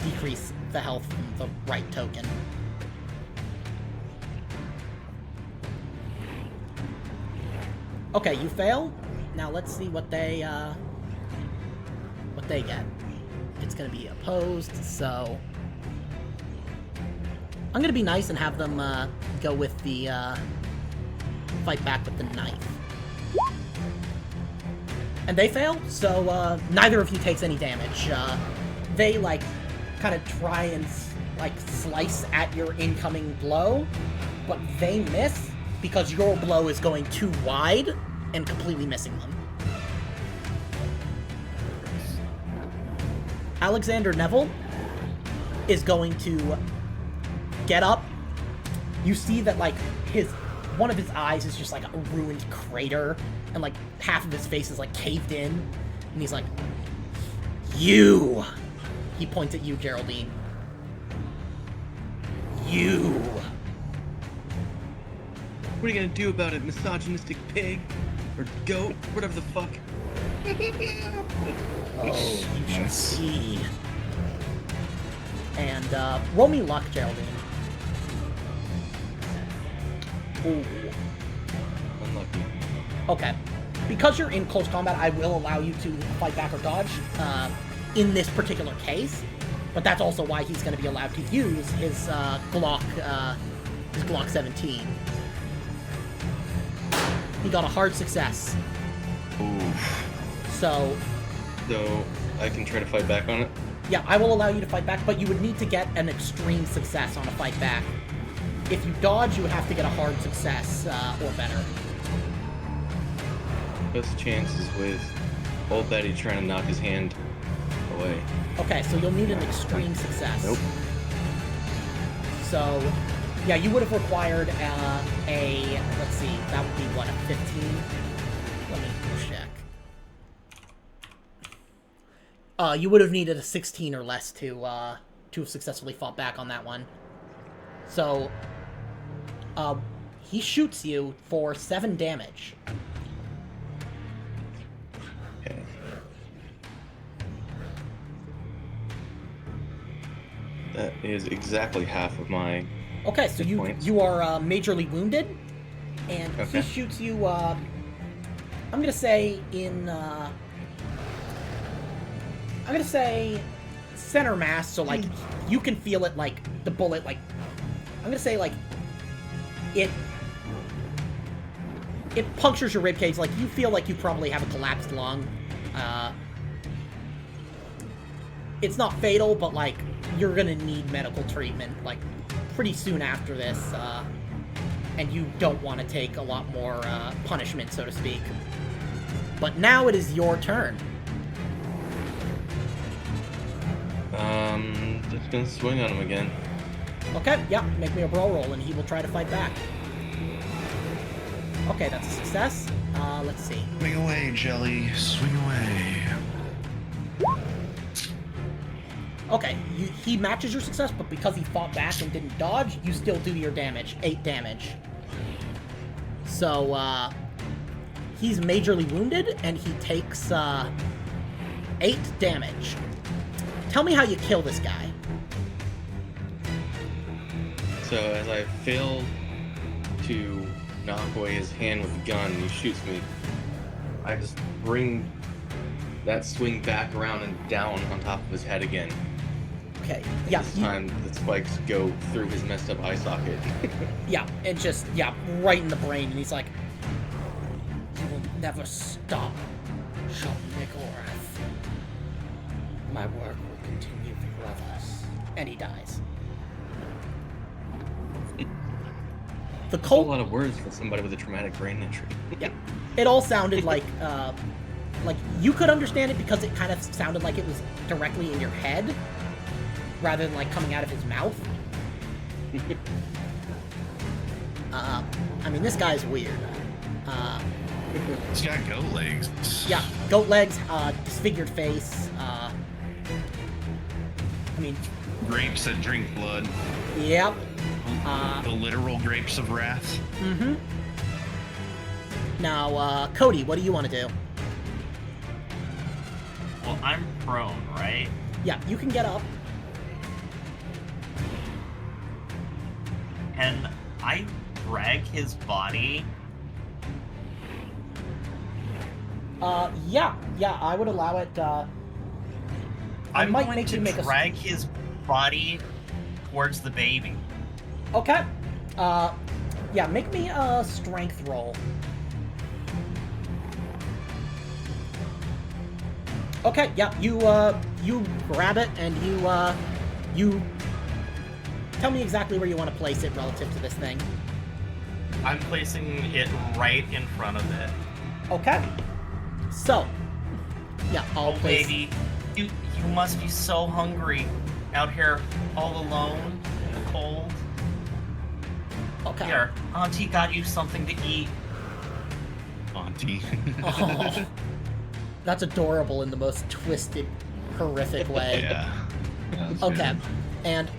decrease the health from the right token. Okay, you fail. Now let's see what they get. It's gonna be opposed, so I'm gonna be nice and have them go with the fight back with the knife. And they fail, so neither of you takes any damage. They like kind of try and like slice at your incoming blow, but they miss because your blow is going too wide and completely missing them. Alexander Neville is going to get up. You see that, like, one of his eyes is just, like, a ruined crater, and, like, half of his face is, like, caved in, and he's like, you! He points at you, Geraldine. You! What are you gonna do about it, misogynistic pig? Or goat? Whatever the fuck. Oh, you shall see. And, roll me luck, Geraldine. Ooh. Unlucky. Okay. Because you're in close combat, I will allow you to fight back or dodge, in this particular case. But that's also why he's going to be allowed to use his, Glock 17. He got a hard success. Oof. So I can try to fight back on it? yeah, I will allow you to fight back, but you would need to get an extreme success on a fight back. If you dodge, you would have to get a hard success, or better. Best chances with old Betty trying to knock his hand away. Okay, so you'll need an extreme success. Nope. So, yeah, you would have required let's see, that would be what, a 15? Let me check. You would have needed a 16 or less to have successfully fought back on that one. So, he shoots you for 7 damage. Okay. That is exactly half of my... Okay, so you are majorly wounded, and Okay. he shoots you, I'm gonna say in, I'm gonna say center mass, so, like, you can feel it, like, the bullet, like, I'm gonna say, like, it punctures your ribcage, like, you feel like you probably have a collapsed lung. It's not fatal, but, like, you're gonna need medical treatment, like, pretty soon after this, and you don't want to take a lot more, punishment, so to speak. But now it is your turn. Just gonna swing on him again. Okay, yeah, make me a brawl roll, and he will try to fight back. Okay, that's a success. Let's see. Swing away, Jelly. Swing away. Okay, he matches your success, but because he fought back and didn't dodge, you still do your damage. 8 damage. So, he's majorly wounded, and he takes, 8 damage. Tell me how you kill this guy. So as I fail to knock away his hand with the gun and he shoots me, I just bring that swing back around and down on top of his head again. Okay, yeah. This time the spikes go through his messed up eye socket. Yeah, and just, yeah, right in the brain, and he's like, you will never stop, Sean Nicholas. My work will continue for others. And he dies. The A whole Colt, lot of words for somebody with a traumatic brain injury. yeah, it all sounded like you could understand it because it kind of sounded like it was directly in your head, rather than, like, coming out of his mouth. I mean, this guy's weird. He's got goat legs. Yeah, goat legs, disfigured face, I mean, Grapes that drink blood. yep. The literal grapes of wrath. Mm-hmm. Now, Cody, what do you want to do? Well, I'm prone, right? Yeah, you can get up. Can I drag his body? Yeah, I would allow it, I I'm might going make to you make drag his body towards the baby. Okay. Yeah, make me a strength roll. Okay, yeah, you grab it and you tell me exactly where you want to place it relative to this thing. I'm placing it right in front of it. Okay. So, yeah, I'll Oh, place... baby. You must be so hungry out here all alone in the cold. Okay. Here, Auntie got you something to eat. Auntie. Oh, that's adorable in the most twisted, horrific way. Yeah. Okay, and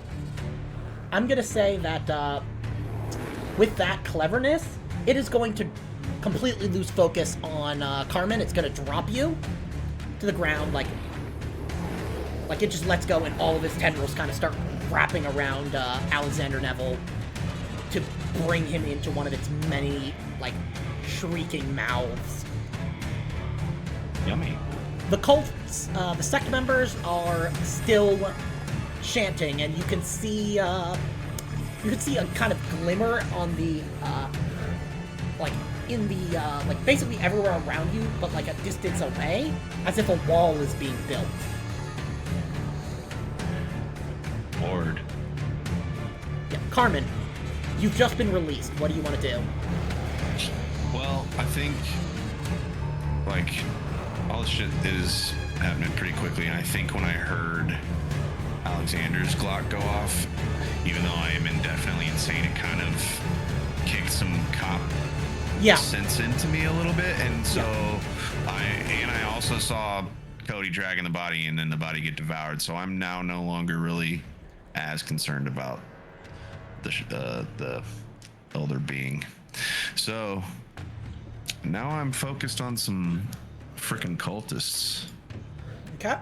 I'm gonna say that with that cleverness, it is going to completely lose focus on Carmen. It's gonna drop you to the ground, like it just lets go, and all of his tendrils kind of start wrapping around Alexander Neville to bring him into one of its many, like, shrieking mouths. Yummy. The cults, the sect members are still chanting, and you can see a kind of glimmer on the, like, in the, like, basically everywhere around you, but, like, a distance away, as if a wall is being built. Lord. Yeah, Carmen, you've just been released. What do you want to do? Well, I think, like, all this shit is happening pretty quickly, and I think when I heard Alexander's Glock go off, even though I am indefinitely insane, it kind of kicked some cop sense into me a little bit, and so I also saw Cody dragging the body and then the body get devoured, so I'm now no longer really as concerned about the elder being. So now I'm focused on some freaking cultists. Okay.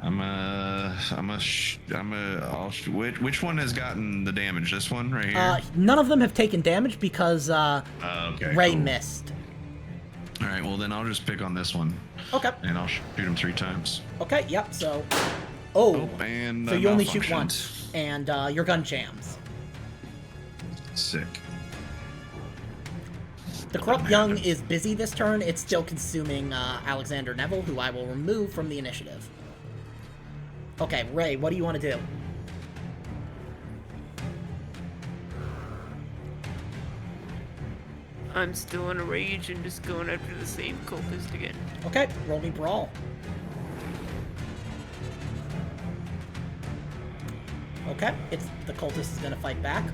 Which one has gotten the damage? This one right here? None of them have taken damage because okay, Ray cool. missed. All right, well then I'll just pick on this one. Okay. And I'll shoot him 3 times. Okay, yep, so... and so you only shoot once, and your gun jams. Sick. The Corrupt Young is busy this turn. It's still consuming Alexander Neville, who I will remove from the initiative. Okay, Ray, what do you want to do? I'm still in a rage and just going after the same cultist again. Okay, roll me Brawl. Okay, the cultist is going to fight back.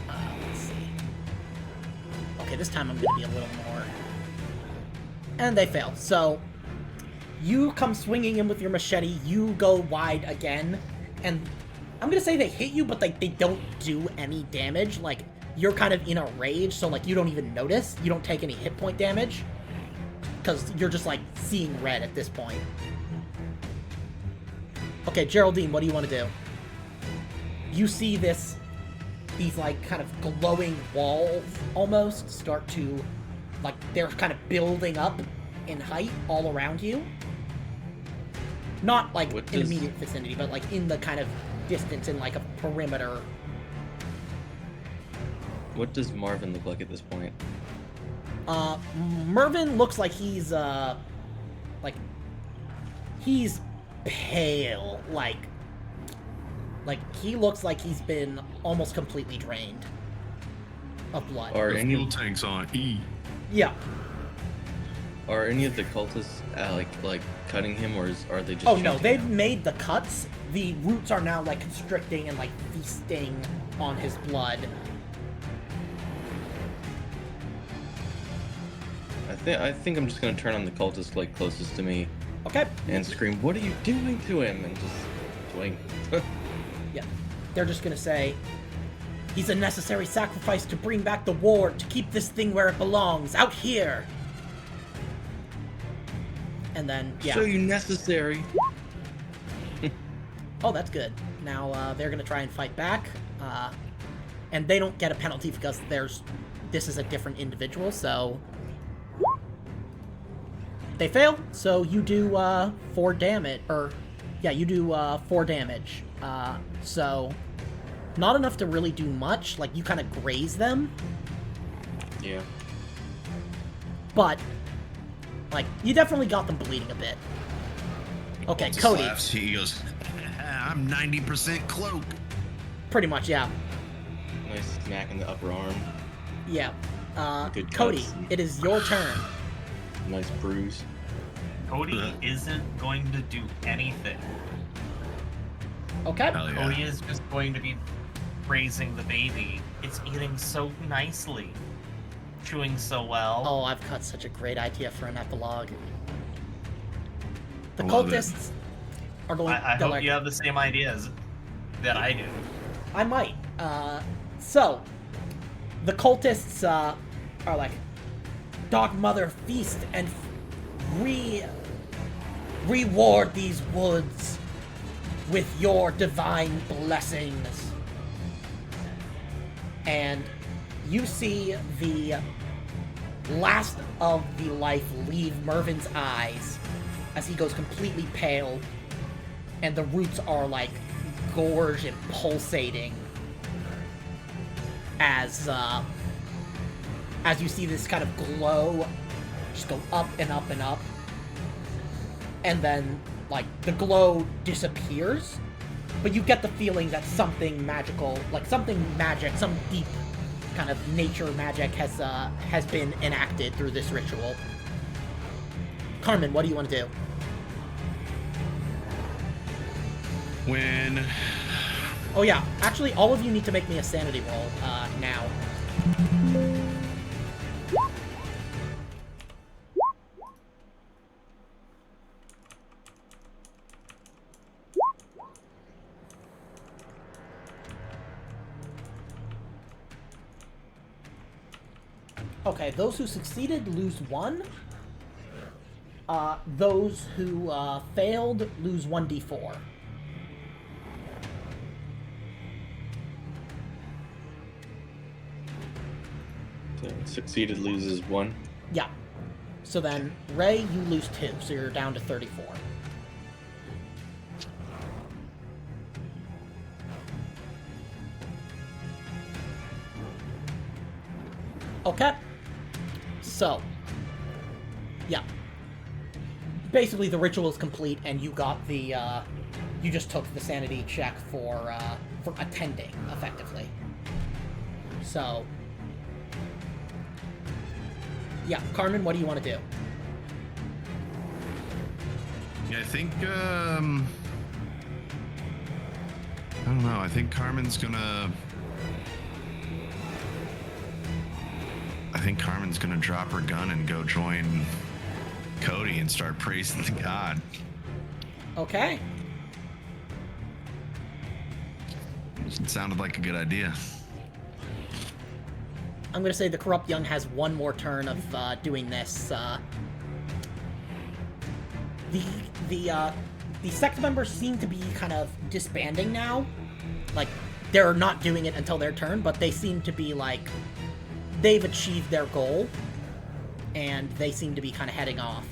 Let's see. Okay, this time I'm going to be a little more... And they fail. So, you come swinging in with your machete, you go wide again, and I'm going to say they hit you, but like they don't do any damage. Like, you're kind of in a rage, so like you don't even notice. You don't take any hit point damage, because you're just like seeing red at this point. Okay, Geraldine, what do you want to do? You see these like kind of glowing walls almost start to, like, they're kind of building up in height all around you. Not like in immediate vicinity, but like in the kind of distance in like a perimeter. What does Marvin look like at this point? Mervin looks like he's pale, like he looks like he's been almost completely drained of blood. Are The any fuel tanks on E. Yeah. Are any of the cultists like cutting him, or are they just? Oh no, shooting they've him? made the cuts. The roots are now like constricting and like feasting on his blood. I think I'm just gonna turn on the cultist like closest to me Okay. and scream, "What are you doing to him?" and just swing. Yeah. They're just gonna say, he's a necessary sacrifice to bring back the war, to keep this thing where it belongs, out here. And then, yeah. So you necessary. Oh, that's good. Now, they're gonna try and fight back. And they don't get a penalty because this is a different individual, so... They fail, so you do, 4 damage, you do, 4 damage. So, not enough to really do much, like, you kind of graze them. Yeah. But, like, you definitely got them bleeding a bit. Okay, Just Cody. laughs. He goes, I'm 90% cloak. Pretty much, yeah. Nice smack in the upper arm. Yeah. Good Cody, cuts. it is your turn. Nice bruise. Cody isn't going to do anything. Okay. Hell yeah. Cody is just going to be praising the baby. It's eating so nicely, chewing so well. Oh, I've got such a great idea for an epilogue. The I love cultists are going. I they're hope like, you have the same ideas that I do. I might. So, the cultists are like, Dark Mother, feast and reward these woods with your divine blessings. And you see the last of the life leave Mervin's eyes as he goes completely pale, and the roots are like gorge and pulsating as you see this kind of glow just go up and up and up, and then like the glow disappears, but you get the feeling that something magical, like something magic, some deep kind of nature magic has been enacted through this ritual. Carmen, what do you want to do? When Oh yeah, actually all of you need to make me a sanity roll now. Okay, those who succeeded lose 1. Those who failed lose 1d4. So succeeded loses 1. Yeah. So then, Ray, you lose 2, so you're down to 34. Okay. So, yeah. Basically, the ritual is complete, and you got the, you just took the sanity check for attending, effectively. So, yeah. Carmen, what do you want to do? Yeah, I think, I don't know. I think Carmen's gonna drop her gun and go join Cody and start praising the god. Okay. It sounded like a good idea. I'm gonna say the Corrupt Young has one more turn of doing this. The sect members seem to be kind of disbanding now. Like, they're not doing it until their turn, but they seem to be like, they've achieved their goal, and they seem to be kind of heading off.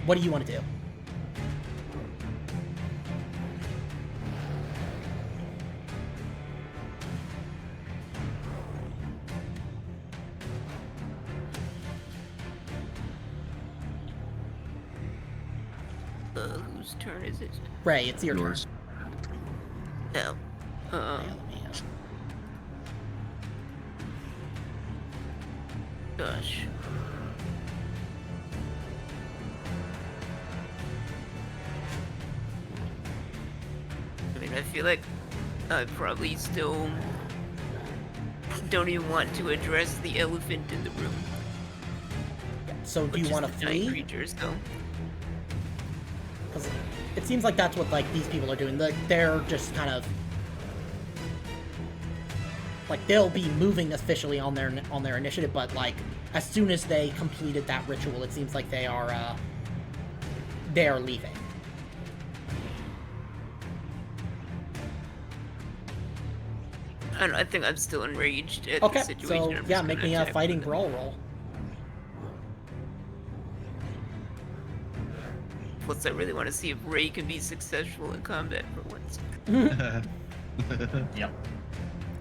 What do you want to do? Whose turn is it? Ray, it's your Yours. No. turn. Yeah, let me, Gosh. I mean, I feel like I probably still don't even want to address the elephant in the room. So do you want to flee? Creatures, though. Because it seems like that's what like these people are doing. They're just kind of like, they'll be moving officially on their initiative, but like as soon as they completed that ritual, it seems like they are leaving. I think I'm still enraged at Okay, the situation. so I'm yeah, just make gonna me a attack fighting them. brawl roll. Plus, I really want to see if Ray can be successful in combat for once. Yep.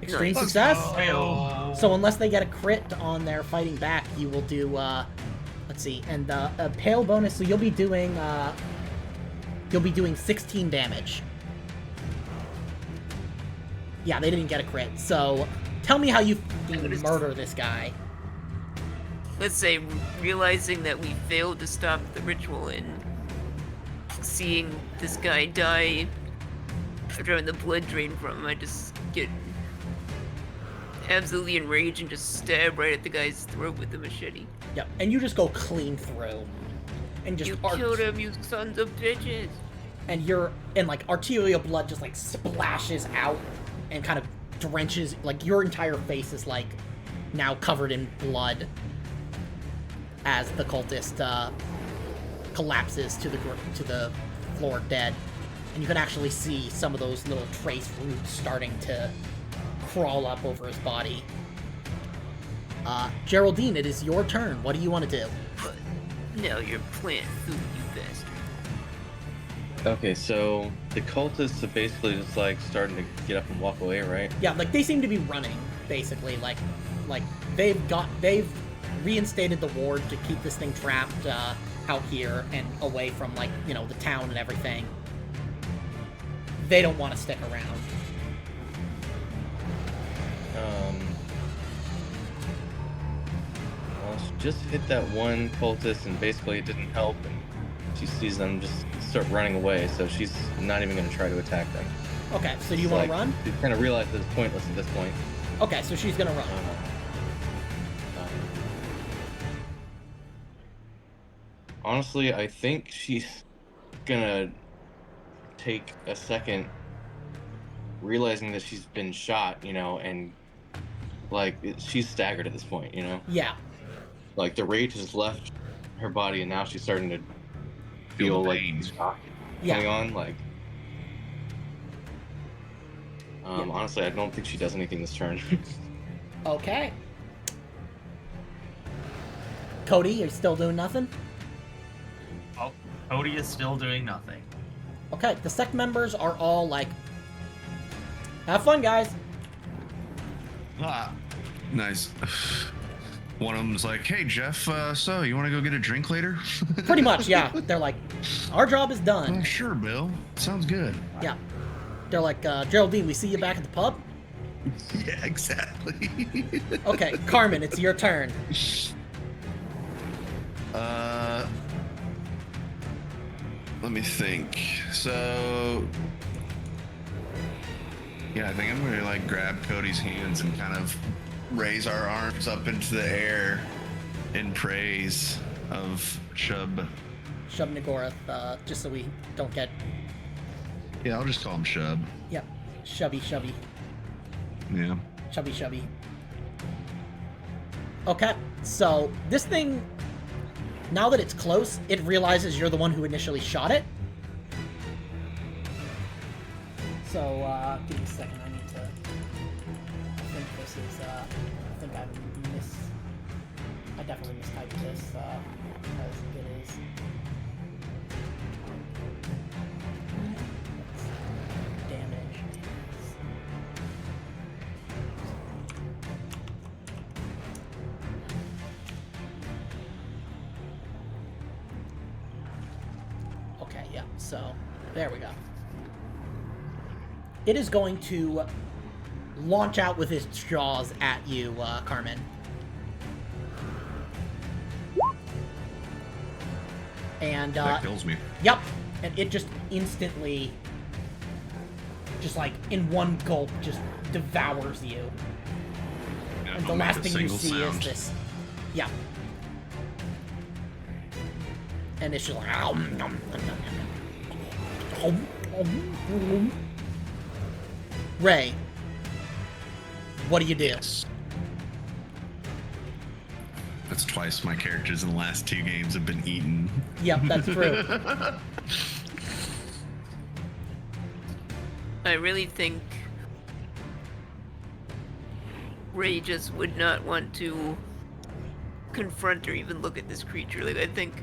Extreme Nice. success. Oh. So unless they get a crit on their fighting back, you will do, let's see, and a pale bonus, so you'll be doing 16 damage. Yeah, they didn't get a crit, so tell me how you I'm gonna murder this guy. let's say, realizing that we failed to stop the ritual and seeing this guy die after having the blood drain from him, I just get absolutely enraged and just stab right at the guy's throat with the machete. Yep, and you just go clean through. And just You killed him, you sons of bitches! And like arterial blood just like splashes out and kind of drenches, like your entire face is like now covered in blood as the cultist collapses to the floor dead. And you can actually see some of those little trace roots starting to crawl up over his body. Geraldine, it is your turn. What do you want to do? But now you're plant food, you bastard. Okay, so the cultists are basically just like starting to get up and walk away, right? Yeah, like they seem to be running, basically. Like they've reinstated the ward to keep this thing trapped out here and away from, like, you know, the town and everything. They don't want to stick around. Well, she just hit that one cultist and basically it didn't help, and she sees them just start running away, so she's not even going to try to attack them. Okay, so do you want to run? She kind of realized that it's pointless at this point. Okay, so she's gonna run. Honestly, I think she's gonna take a second, realizing that she's been shot, you know, and like she's staggered at this point, you know. Yeah. Like the rage has left her body, and now she's starting to feel like shock going on. Like, honestly, I don't think she does anything this turn. Okay. Cody, you're still doing nothing? Oh, Cody is still doing nothing. Okay, the sect members are all like, have fun, guys. Ah, nice. One of them's like, hey, Jeff, so you want to go get a drink later? Pretty much, yeah. They're like, our job is done. Oh, sure, Bill. Sounds good. Yeah. They're like, Geraldine, we see you back at the pub? Yeah, exactly. Okay, Carmen, it's your turn. Let me think. So, yeah, I think I'm gonna like grab Cody's hands and kind of raise our arms up into the air in praise of Shub. Shub Nagoroth, just so we don't get... Yeah, I'll just call him Shub. Yep, Shubby. Yeah. Chubby. Okay, so this thing, now that it's close, it realizes you're the one who initially shot it. So, give me a second, I need to... I think this is, I think I definitely mistyped this, because it is... Damage is... Okay, yeah, so, there we go. It is going to launch out with its jaws at you, Carmen. And, that kills me. Yep, and it just instantly, just like, in one gulp, just devours you. Yeah, And the don't last make a thing you single see sound. is this. Yeah. And it's just like... Ray, what do you do? Yes. That's twice my characters in the last 2 games have been eaten. Yep, that's true. I really think Ray just would not want to confront or even look at this creature. Like, I think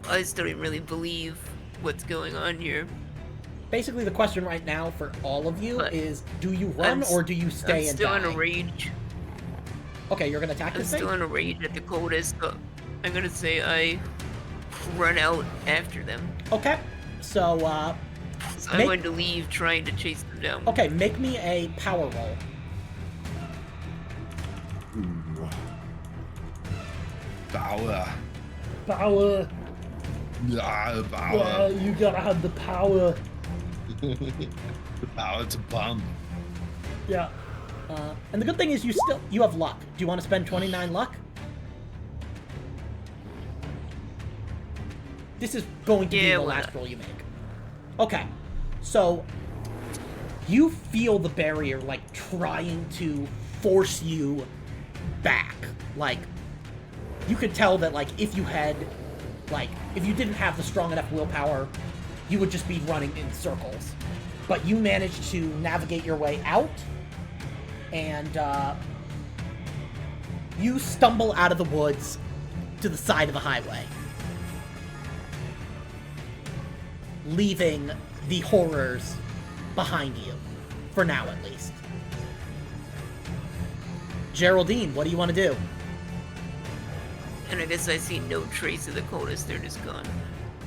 I still don't really believe what's going on here. Basically, the question right now for all of you But is, do you run or do you stay I'm and still die? in a rage. Okay, you're gonna attack I'm this thing? still in a rage at the coldest, but I'm gonna say I run out after them. Okay, so, So I'm going to leave trying to chase them down. okay, make me a power roll. Power. Power. Yeah, power. You gotta have the power. The power to pump. Yeah. And the good thing is you have luck. Do you want to spend 29 luck? This is going to be the last roll you make. Okay. So, you feel the barrier, like, trying to force you back. Like, you could tell that, like, if you didn't have the strong enough willpower, you would just be running in circles. But you managed to navigate your way out, and, you stumble out of the woods to the side of the highway, leaving the horrors behind you, for now at least. Geraldine, what do you want to do? And I guess I see no trace of the cultists. They're just gone.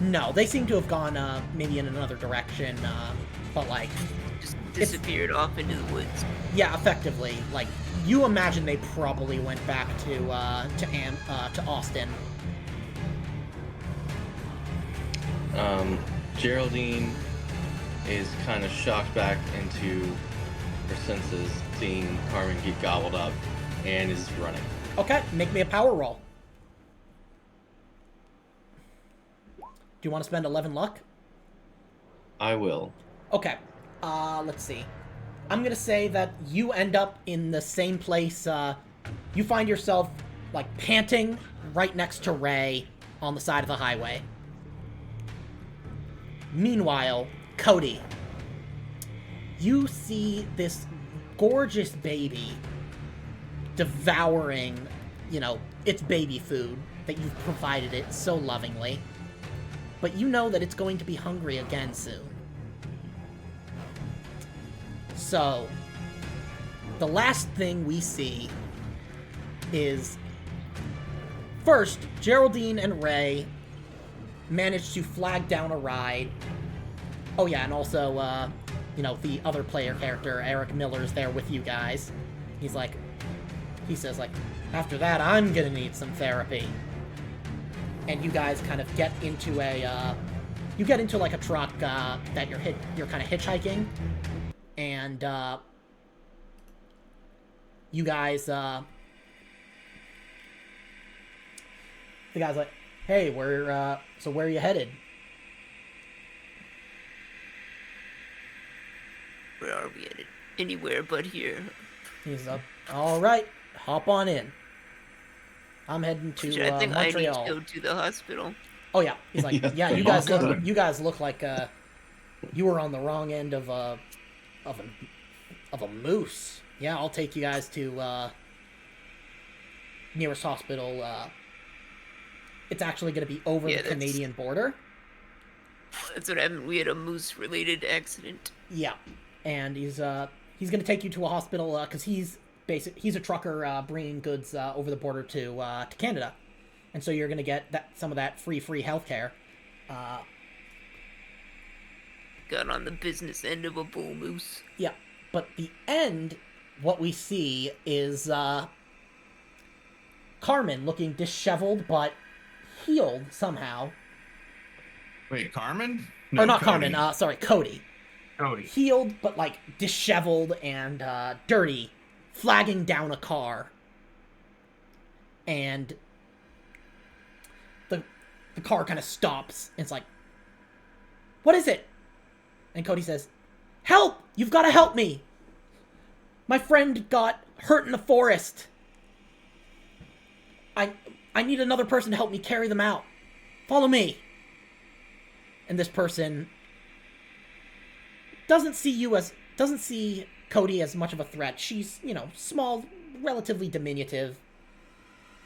No, they seem to have gone, maybe in another direction, but, like... Just disappeared off into the woods. Yeah, effectively. Like, you imagine they probably went back to Austin. Geraldine is kind of shocked back into her senses, seeing Carmen get gobbled up, and is running. Okay, make me a power roll. Do you want to spend 11 luck? I will. Okay, let's see. I'm gonna say that you end up in the same place, you find yourself, like, panting right next to Ray on the side of the highway. Meanwhile, Cody, you see this gorgeous baby devouring, its baby food that you've provided it so lovingly. But you know that it's going to be hungry again soon. So, the last thing we see is, first, Geraldine and Ray managed to flag down a ride. Oh yeah, and also, the other player character, Eric Miller's there with you guys. He says, after that, I'm gonna need some therapy. And you guys kind of get into a truck, that you're kind of hitchhiking. And, you guys, the guy's like, hey, where are you headed? Where are we headed? Anywhere but here. He's up. All right, hop on in. I'm heading to I think Montreal. I need to go to the hospital. Oh yeah, he's like, yeah, you guys look like you were on the wrong end of a moose. Yeah, I'll take you guys to nearest hospital. It's actually going to be over the Canadian border. That's what happened. We had a moose-related accident. Yeah, and he's going to take you to a hospital because he's a trucker bringing goods over the border to Canada, and so you're going to get some of that free healthcare. Got on the business end of a bull moose. Yeah, but the end, what we see is Carmen looking disheveled but healed somehow. Wait, Carmen? No, or not Cody. Carmen, sorry, Cody. Cody. Healed but, disheveled and dirty, flagging down a car. And the car kind of stops, and it's like, what is it? And Cody says, help! You've got to help me! My friend got hurt in the forest. I need another person to help me carry them out. Follow me. And this person doesn't see Cody as much of a threat. She's, small, relatively diminutive.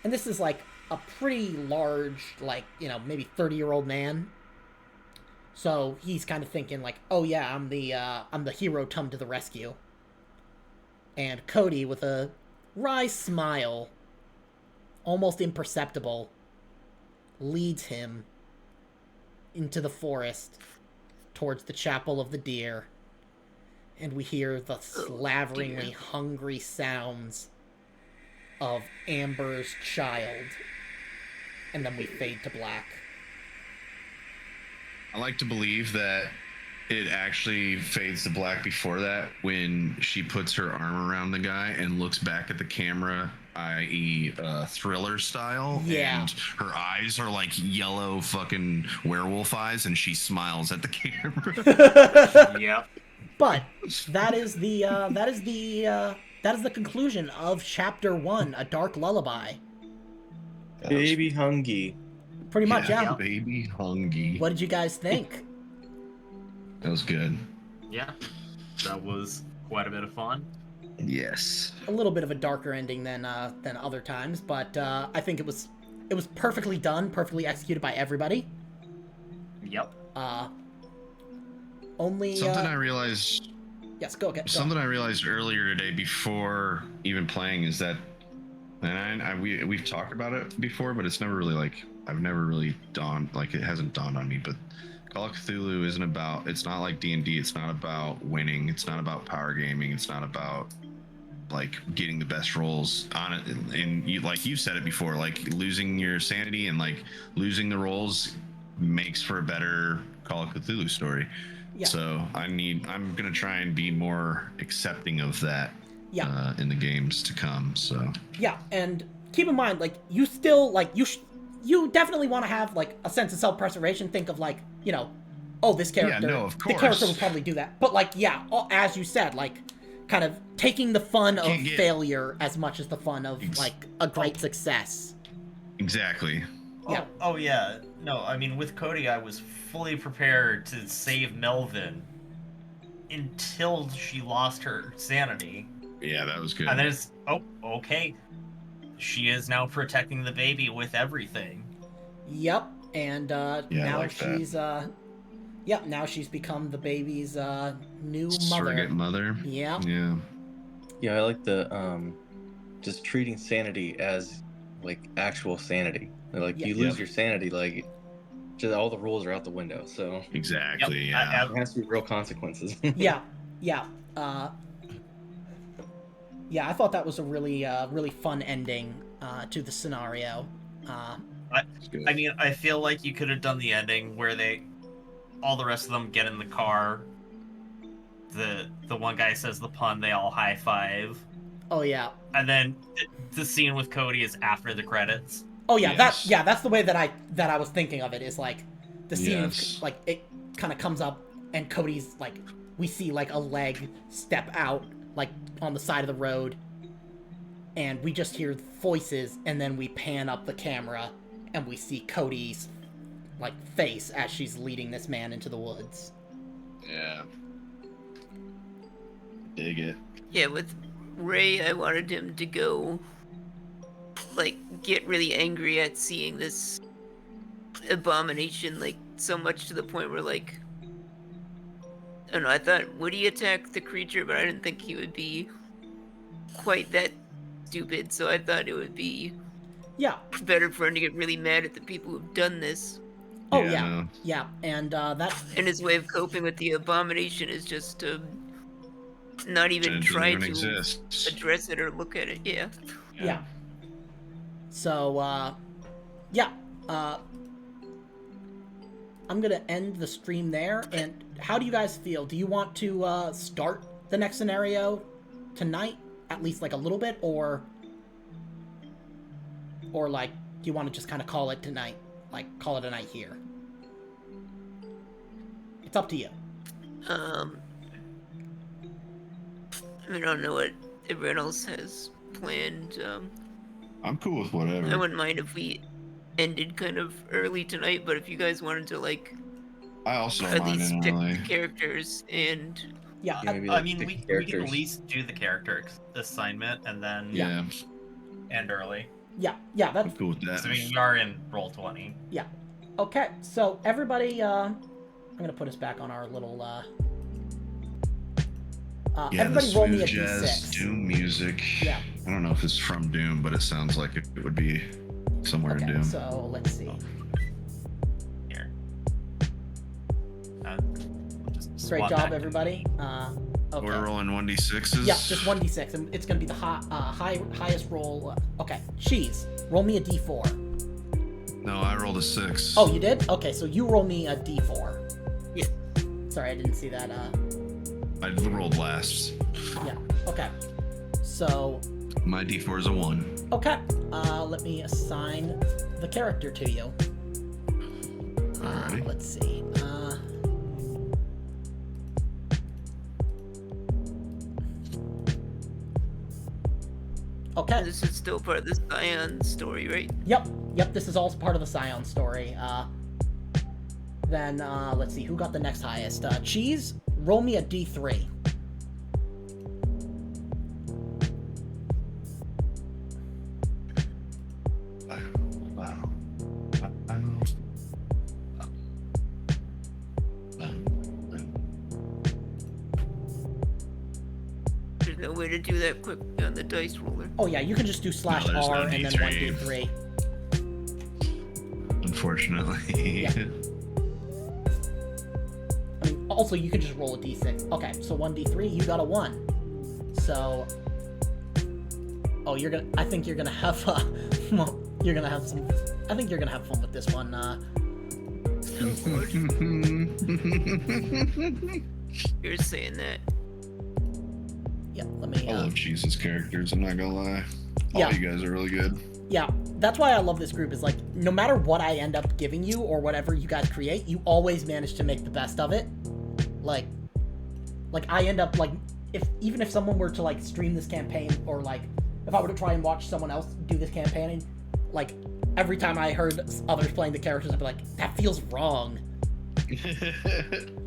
And this is, a pretty large, maybe 30-year-old man. So he's kind of thinking, oh yeah, I'm the hero come to the rescue. And Cody, with a wry smile, almost imperceptible, leads him into the forest towards the Chapel of the Deer. And we hear the slaveringly hungry sounds of Amber's child and then we fade to black. I like to believe that it actually fades to black before that when she puts her arm around the guy and looks back at the camera, i.e. Thriller style. Yeah. And her eyes are like yellow fucking werewolf eyes, and she smiles at the camera. Yep. But that is the conclusion of Chapter 1, A Dark Lullaby. Baby Hungy. Pretty much, yeah. Baby Hungy. What did you guys think? That was good. Yeah. That was quite a bit of fun. Yes. A little bit of a darker ending than other times, but I think it was perfectly done, perfectly executed by everybody. Yep. Only Something I realized. Yes, go again. Something I realized earlier today before even playing is that, and we've talked about it before, but it's never really like I've never really dawned, like it hasn't dawned on me. But Call of Cthulhu isn't about. It's not like D&D. It's not about winning. It's not about power gaming. It's not about like getting the best rolls on it. And you, like you said it before, like losing your sanity and like losing the rolls makes for a better Call of Cthulhu story. Yeah. So I'm gonna try and be more accepting of that. Yeah. In the games to come. So. Yeah, and keep in mind, like you still like you definitely want to have like a sense of self-preservation. Think of like, you know, oh, this character, Yeah, no, of the course. character would probably do that. But like, yeah, as you said, like kind of taking the fun of failure as much as the fun of like a great success. Exactly. Yeah. Oh yeah. No, I mean with Cody, I was fully prepared to save Melvin until she lost her sanity. Yeah, that was good. And then it's okay. She is now protecting the baby with everything. Yep, and now like she's now she's become the baby's new Surrogate mother. mother. Yeah. Yeah. Yeah, I like the just treating sanity as like actual sanity. Like you lose your sanity, like just all the rules are out the window. So Exactly. Yep. Yeah. it has to be real consequences. Yeah. Yeah, I thought that was a really fun ending to the scenario. I mean, I feel like you could have done the ending where all the rest of them get in the car. The one guy says the pun, they all high five. Oh yeah. And then the scene with Cody is after the credits. Oh yeah, Yes. that's the way that I was thinking of it, is like the scene Yes. like it kind of comes up and Cody's like, we see like a leg step out like on the side of the road, and we just hear voices, and then we pan up the camera and we see Cody's like face as she's leading this man into the woods. Yeah. Dig it. Yeah, with Ray, I wanted him to go, like, get really angry at seeing this abomination, like, so much to the point where, like, I don't know, I thought, would he attack the creature, but I didn't think he would be quite that stupid, so I thought it would be Yeah. better for him to get really mad at the people who've done this. Oh Yeah, yeah. no. Yeah, and that's And his way of coping with the abomination is just to not even It doesn't try even to exist. address it or look at it, yeah. yeah. So yeah. I'm gonna end the stream there. And how do you guys feel? Do you want to start the next scenario tonight, at least like a little bit, or like do you want to just kind of call it tonight, like call it a night here? It's up to you. I mean, I don't know what everyone else has planned. I'm cool with whatever. I wouldn't mind if we ended kind of early tonight, but if you guys wanted to, like, I also don't at mind least it pick early. the characters and Yeah. Yeah, maybe I like mean, pick we can characters. at least do the character assignment and then Yeah. end early. Yeah. I'm That's cool with that. So I mean, we are in roll 20. okay. So everybody, I'm gonna put us back on our little. Yeah, Everybody the roll me a smooth jazz d6. Doom music. Yeah. I don't know if it's from Doom, but it sounds like it would be somewhere in Okay. Doom. So let's see. Here. We'll just Great swap job, back. everybody. Okay. We're rolling 1d6s. Yeah, just 1d6, and it's gonna be the highest roll. Okay, cheese. Roll me a d4. No, I rolled a 6. Oh, you did? Okay, so you roll me a d4. Yeah. Sorry, I didn't see that. I rolled last. Yeah. Okay. So, My d4 is a 1. okay. Let me assign the character to you. Alrighty. Let's see. Okay. This is still part of the Scion story, right? Yep, this is all part of the Scion story. Then, let's see, who got the next highest? Cheese, roll me a d3. Wow. There's no way to do that quick on the dice roller. Oh yeah, you can just do slash there's R no and then D3. 1d3. Unfortunately. Yeah. I mean, also you can just roll a d6. Okay, so 1d3, you got a 1. So, oh, I think you're gonna have, well, you're gonna have some, I think you're gonna have fun with this one. You're saying that. Yeah, let me, I love Cheese's characters, I'm not gonna lie. Yeah. All you guys are really good. yeah, that's why I love this group, is like, no matter what I end up giving you, or whatever you guys create, you always manage to make the best of it. Like I end up, like, even if someone were to, like, stream this campaign, or, like, if I were to try and watch someone else do this campaign, like, every time I heard others playing the characters, I'd be like, that feels wrong.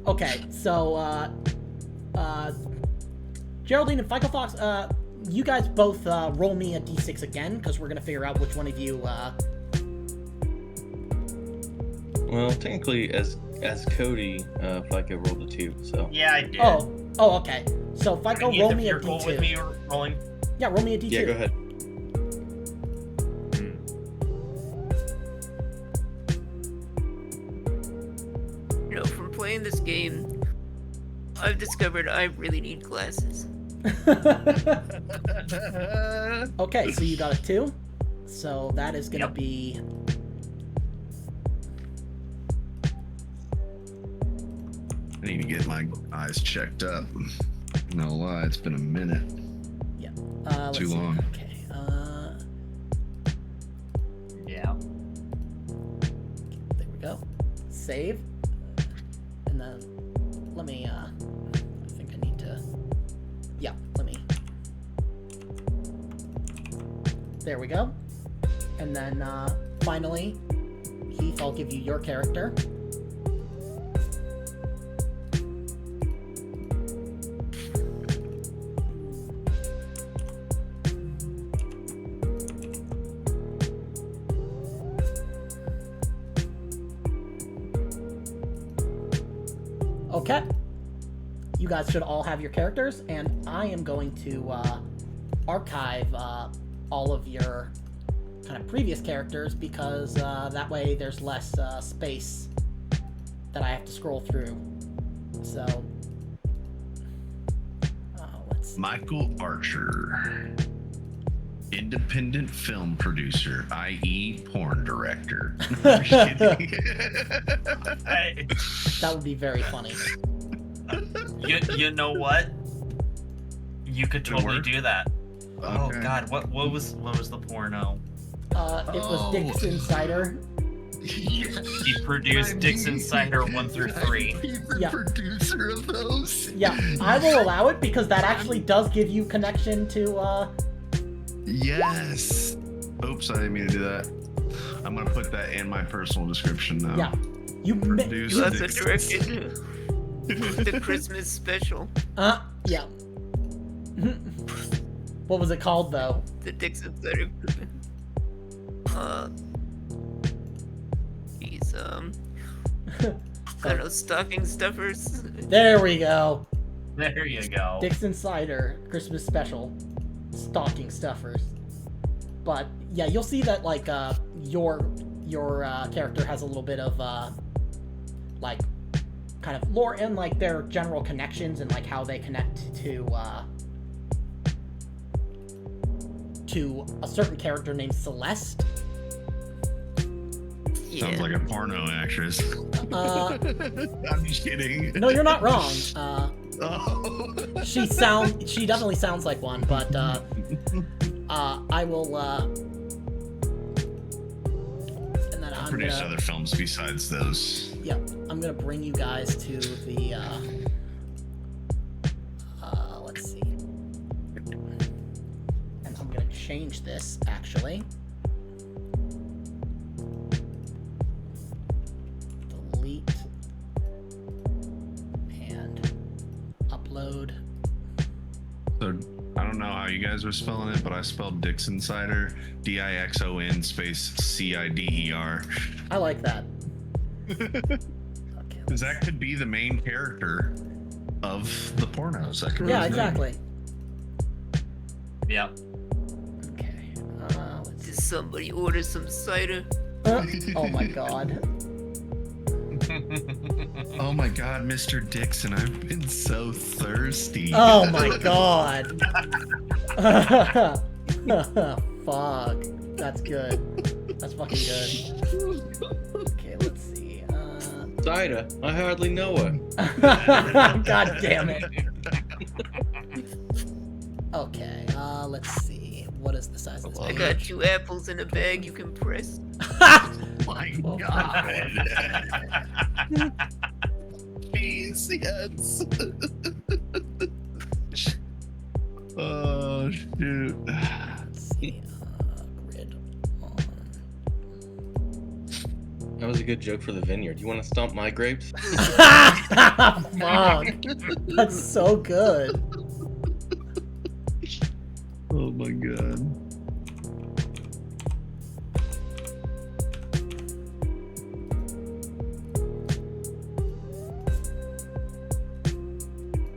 Okay, so, Geraldine and Fico Fox, you guys both roll me a d6 again, because we're going to figure out which one of you... Well, technically, as Cody, Fico rolled a 2, so. Yeah, I did. Oh, okay. So, Fico, roll me a You're cool with me d2. rolling. Yeah, roll me a d2. Yeah, go ahead. You know, from playing this game, I've discovered I really need glasses. Okay, so you got a 2. So that is going to be... I need to get my eyes checked up. No lie, it's been a minute. Yeah. Let's Too see. long. Okay. Yeah. There we go. Save. And then let me, I think I need to... Yeah, let me... There we go. And then, finally, Heath, I'll give you your character. Okay. You guys should all have your characters, and I am going to archive all of your kind of previous characters, because that way there's less space that I have to scroll through. So, let's see. Michael Archer. Independent film producer, i.e. porn director. No, I'm just kidding. That would be very funny. You know what? You could totally work? do that. Oh Okay. God, what was the porno? It was Dick's Insider. He produced Dixon Cider 1 through 3. He's the Yeah. producer of those. Yeah, I will allow it, because that actually does give you connection to, Yes. Oops, I didn't mean to do that. I'm gonna put that in my personal description now. yeah. You Produce You also Dixon. directed the Christmas special. Yeah. What was it called, though? The Dixon Cider. He's I don't know, stocking stuffers. There we go. There you go. Dixon Cider Christmas special, stocking stuffers. But yeah, you'll see that like your character has a little bit of like kind of lore and like their general connections and like how they connect to a certain character named Celeste. Yeah. Sounds like a porno actress. I'm just kidding. No, you're not wrong. Oh. She definitely sounds like one, but I will and then I'm Produce gonna other films besides those. yeah, I'm gonna bring you guys to the let's see. And I'm gonna change this actually. Delete and upload. So I don't know how you guys are spelling it, but I spelled Dixon Cider, Dixon space Cider. I like that. Okay. Because that could be the main character of the pornos. That could be Yeah, his name. exactly. Yeah. Okay. Let's Did somebody order some cider? oh my god. Oh my god, Mr. Dixon, I've been so thirsty. Oh my god. Fuck. That's good. That's fucking good. Okay, let's see. Cider, I hardly know her. God damn it. Okay, let's see. What is the size of this? I got 2 apples in a bag you can press. My Oh, god. Please, yes. Oh, shoot. Let's see. Grid on. That was a good joke for the vineyard. You want to stomp my grapes? Fuck. That's so good. Oh my god.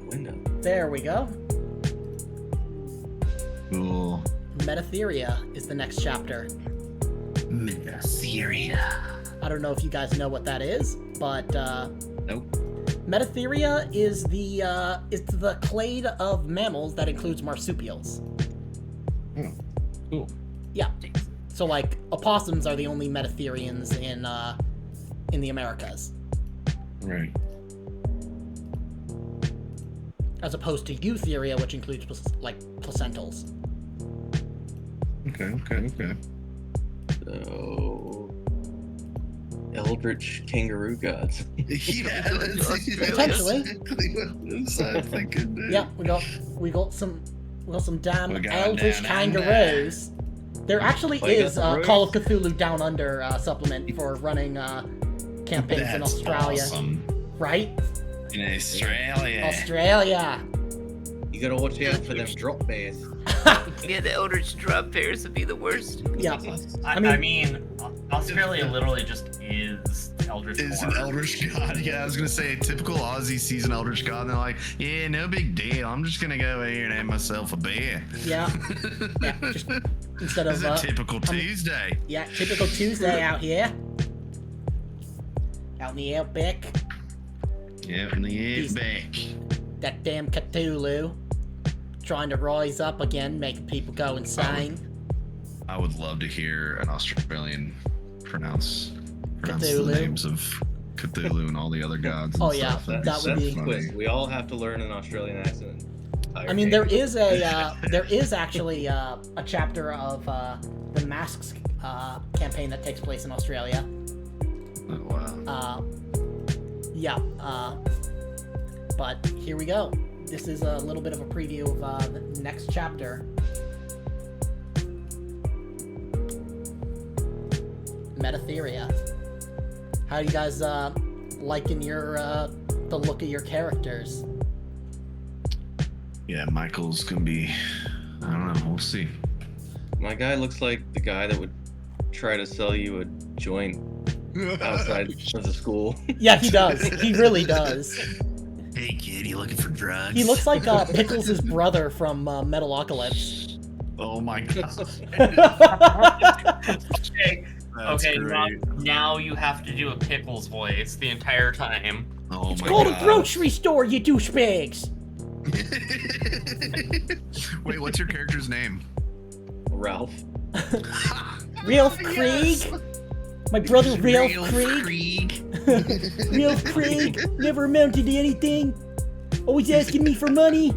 Window. There we go. Cool. Metatheria is the next chapter. Metatheria. I don't know if you guys know what that is, but Nope. Metatheria is the clade of mammals that includes marsupials. Cool. Yeah. So like opossums are the only metatherians in the Americas, Right. as opposed to Eutheria, which includes like placentals. Okay. So, eldritch kangaroo gods. Yeah, Potentially. exactly what I'm thinking, dude. Yeah, we got some damn We got eldritch down under. kangaroos. There actually Oh, you got is the a roos? Call of Cthulhu Down Under supplement for running campaigns in That's Australia, awesome. right? In Australia. Australia. You gotta watch out for them drop bears. Yeah, the Eldritch drop bears would be the worst. Yeah. I mean, Australia literally just is Eldritch Is an horror. Eldritch God. Yeah, I was gonna say typical Aussie sees an Eldritch God and they're like, yeah, no big deal. I'm just gonna go over here and have myself a beer. Yeah. Yeah. Just instead of It's a typical Tuesday. yeah, typical Tuesday out here. Out in the outback. Yeah, in the He's- back. That damn Cthulhu. Trying to rise up again, making people go insane. I would love to hear an Australian pronounce Cthulhu. the names of Cthulhu and all the other gods. And Oh, yeah, stuff. That'd that be would so be- funny. Quiz. We all have to learn an Australian accent. I mean, there is actually a chapter of the Masks campaign that takes place in Australia. Oh, wow. Yeah. But here we go. This is a little bit of a preview of the next chapter. Metatheria. How you guys liking your the look of your characters? Yeah, Michael's gonna be. I don't know. We'll see. My guy looks like the guy that would try to sell you a joint outside of the school. Yeah, he does. He really does. Hey kid, you looking for drugs? He looks like Pickles' brother from Metalocalypse. Oh my god. Okay, That's okay, great. now you have to do a Pickles voice the entire time. Oh It's my called god. a grocery store, you douchebags! Wait, what's your character's name? Ralph. Ralph Krieg? Yes. My brother Ralph Real Craig. Ralph Craig never amounted to anything. Always asking me for money.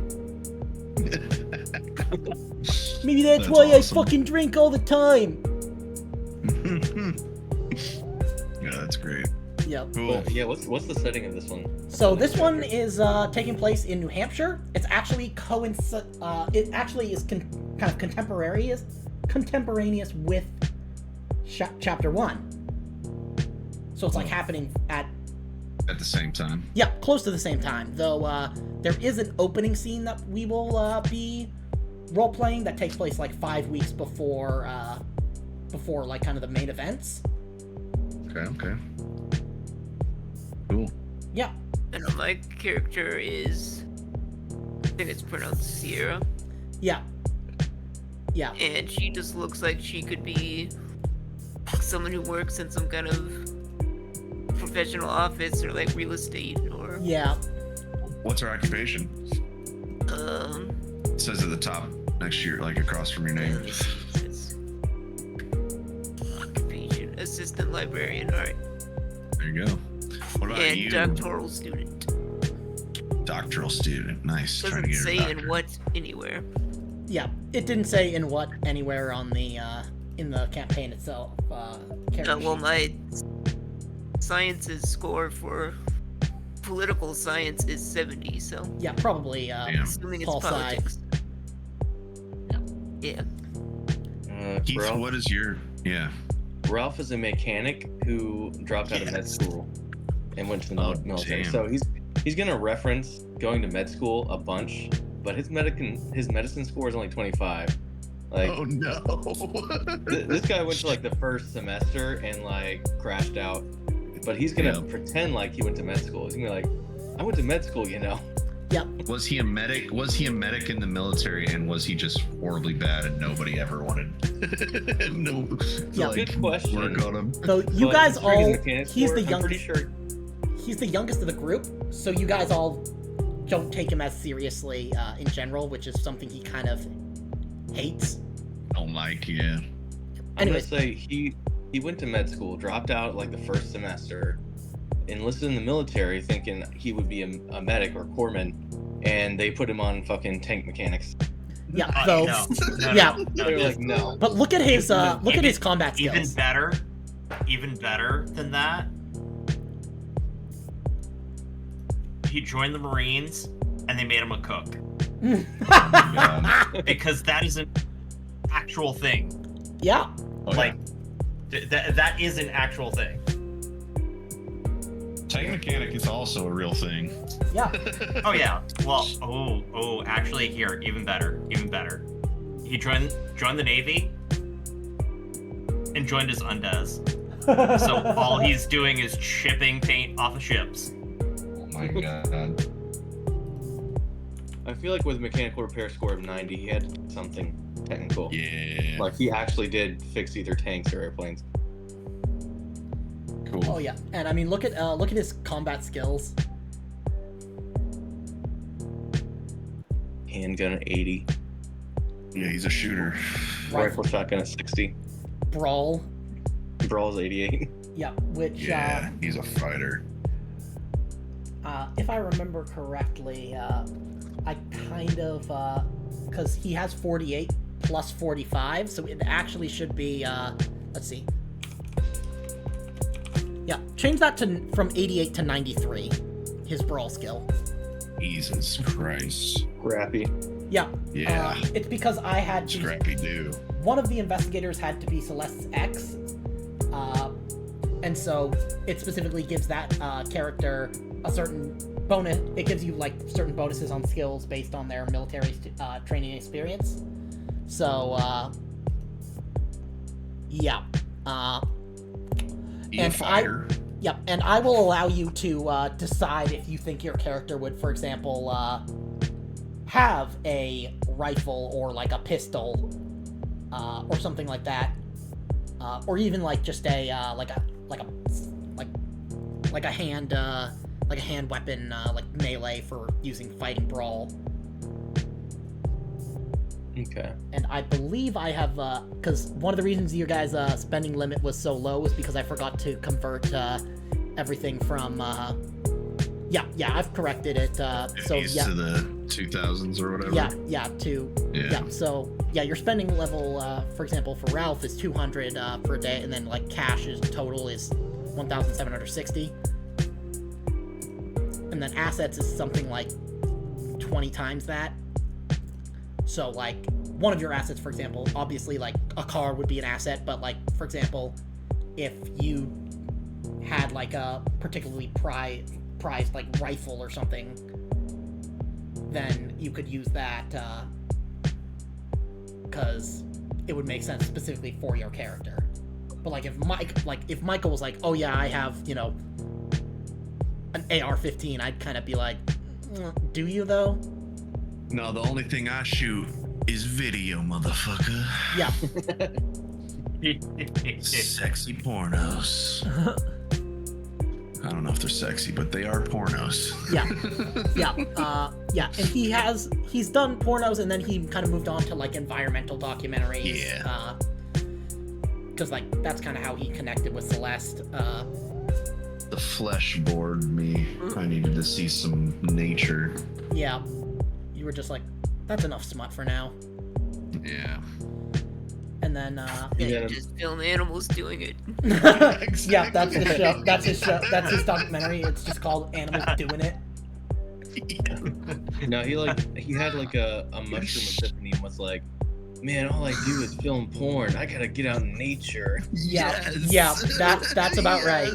Maybe that's why awesome. I fucking drink all the time. Yeah, that's great. Yep. Cool. But, yeah, what's the setting of this one? So this one is taking place in New Hampshire. It's actually it actually is kind of contemporaneous with chapter 1. So it's like happening at the same time. Yeah, close to the same time. Though there is an opening scene that we will be role playing that takes place like 5 weeks before like kind of the main events. Okay. Cool. Yeah. And my character is, I think it's pronounced Sierra, Yeah. Yeah. and she just looks like she could be someone who works in some kind of professional office or like real estate or Yeah. What's her occupation? It says at the top next to your, like across from your name. it's occupation, assistant librarian, alright. There you go. What about And you? doctoral student. Doctoral student. Nice. Trying to Doesn't get say her in doctorate. what anywhere. Yeah. It didn't say in what anywhere on the in the campaign itself. Character Well, sheet. my sciences score for political science is 70, so Yeah, probably Damn. assuming it's Paul Tsai. politics. Yeah. Keith, Ralph, what is your? Yeah. Ralph is a mechanic who dropped out of med school and went to the Oh, military. damn. So he's gonna reference going to med school a bunch, but his medicine score is only 25. Like Oh no. this guy went to like the first semester and like crashed out, but he's gonna pretend like he went to med school. He's gonna be like, I went to med school, you know. Was he a medic? Was he a medic in the military, and was he just horribly bad and nobody ever wanted no Yeah. like, Good question. work on him? So you But guys considering his all mechanics he's score, the I'm pretty youngest. sure. He's the youngest of the group, so you guys all don't take him as seriously in general, which is something he kind of hates. Don't like, yeah. I'm gonna Anyways. say he went to med school, dropped out like the first semester, enlisted in the military thinking he would be a medic or corpsman, and they put him on fucking tank mechanics. Yeah. No, So no, yeah. no, They were just- like, no. But look at his combat even skills. even better than that. He joined the Marines, and they made him a cook because that is an actual thing. Yeah. Oh, Like that is an actual thing. tank mechanic is also a real thing. Yeah. Oh yeah. Well, actually, here, even better. He joined the Navy and joined as undes. So all he's doing is chipping paint off of ships. Oh my god. I feel like with a mechanical repair score of 90, he had something technical. Yeah. Like he actually did fix either tanks or airplanes. Cool. Oh yeah. And I mean, look at his combat skills. Handgun at 80, Yeah, he's a shooter. rifle shotgun at 60, Brawl. brawl's 88. Yeah. Which Yeah, he's a fighter. if I remember correctly, I kind of because he has 48 plus 45, so it actually should be let's see. Yeah, change that from 88 to 93. His brawl skill. Jesus Christ. Scrappy. Yeah. Yeah. It's because I had to, Scrappy do. one of the investigators had to be Celeste's ex, and so it specifically gives that character a certain bonus. It gives you like certain bonuses on skills based on their military training experience. So yeah. He's a And fighter. Yep, and I will allow you to decide if you think your character would, for example, have a rifle or like a pistol, or something like that, or even like just a hand weapon, like melee for using fighting brawl. Okay. And I believe I have, because one of the reasons your guys' spending limit was so low was because I forgot to convert everything from, yeah, I've corrected it, so yeah. To the 2000s or whatever. So, yeah, your spending level, for example, for Ralph is 200 per day, and then, like, cash is total is 1,760. And then assets is something like 20 times that. So, like, one of your assets, for example, obviously, like, a car would be an asset, but, like, for example, if you had, like, a particularly prized, like, rifle or something, then you could use that, because it would make sense specifically for your character. But, like, if Michael was like, oh, yeah, I have, you know, an AR-15, I'd kind of be like, do you, though? No, the only thing I shoot is video, motherfucker. Yeah. Sexy pornos. I don't know if they're sexy, but they are pornos. Yeah. And he's done pornos, and then he kind of moved on to, like, environmental documentaries. Yeah. Because, like, that's kind of how he connected with Celeste. The flesh bored me. I needed to see some nature. Yeah. You were just like, that's enough smut for now. Yeah. And then, Yeah, just film animals doing it. yeah, that's the show. That's his show. That's his documentary. It's just called Animals Doing It. No, he had like a mushroom epiphany and was like, man, all I do is film porn. I gotta get out in nature. Yeah, that's about right.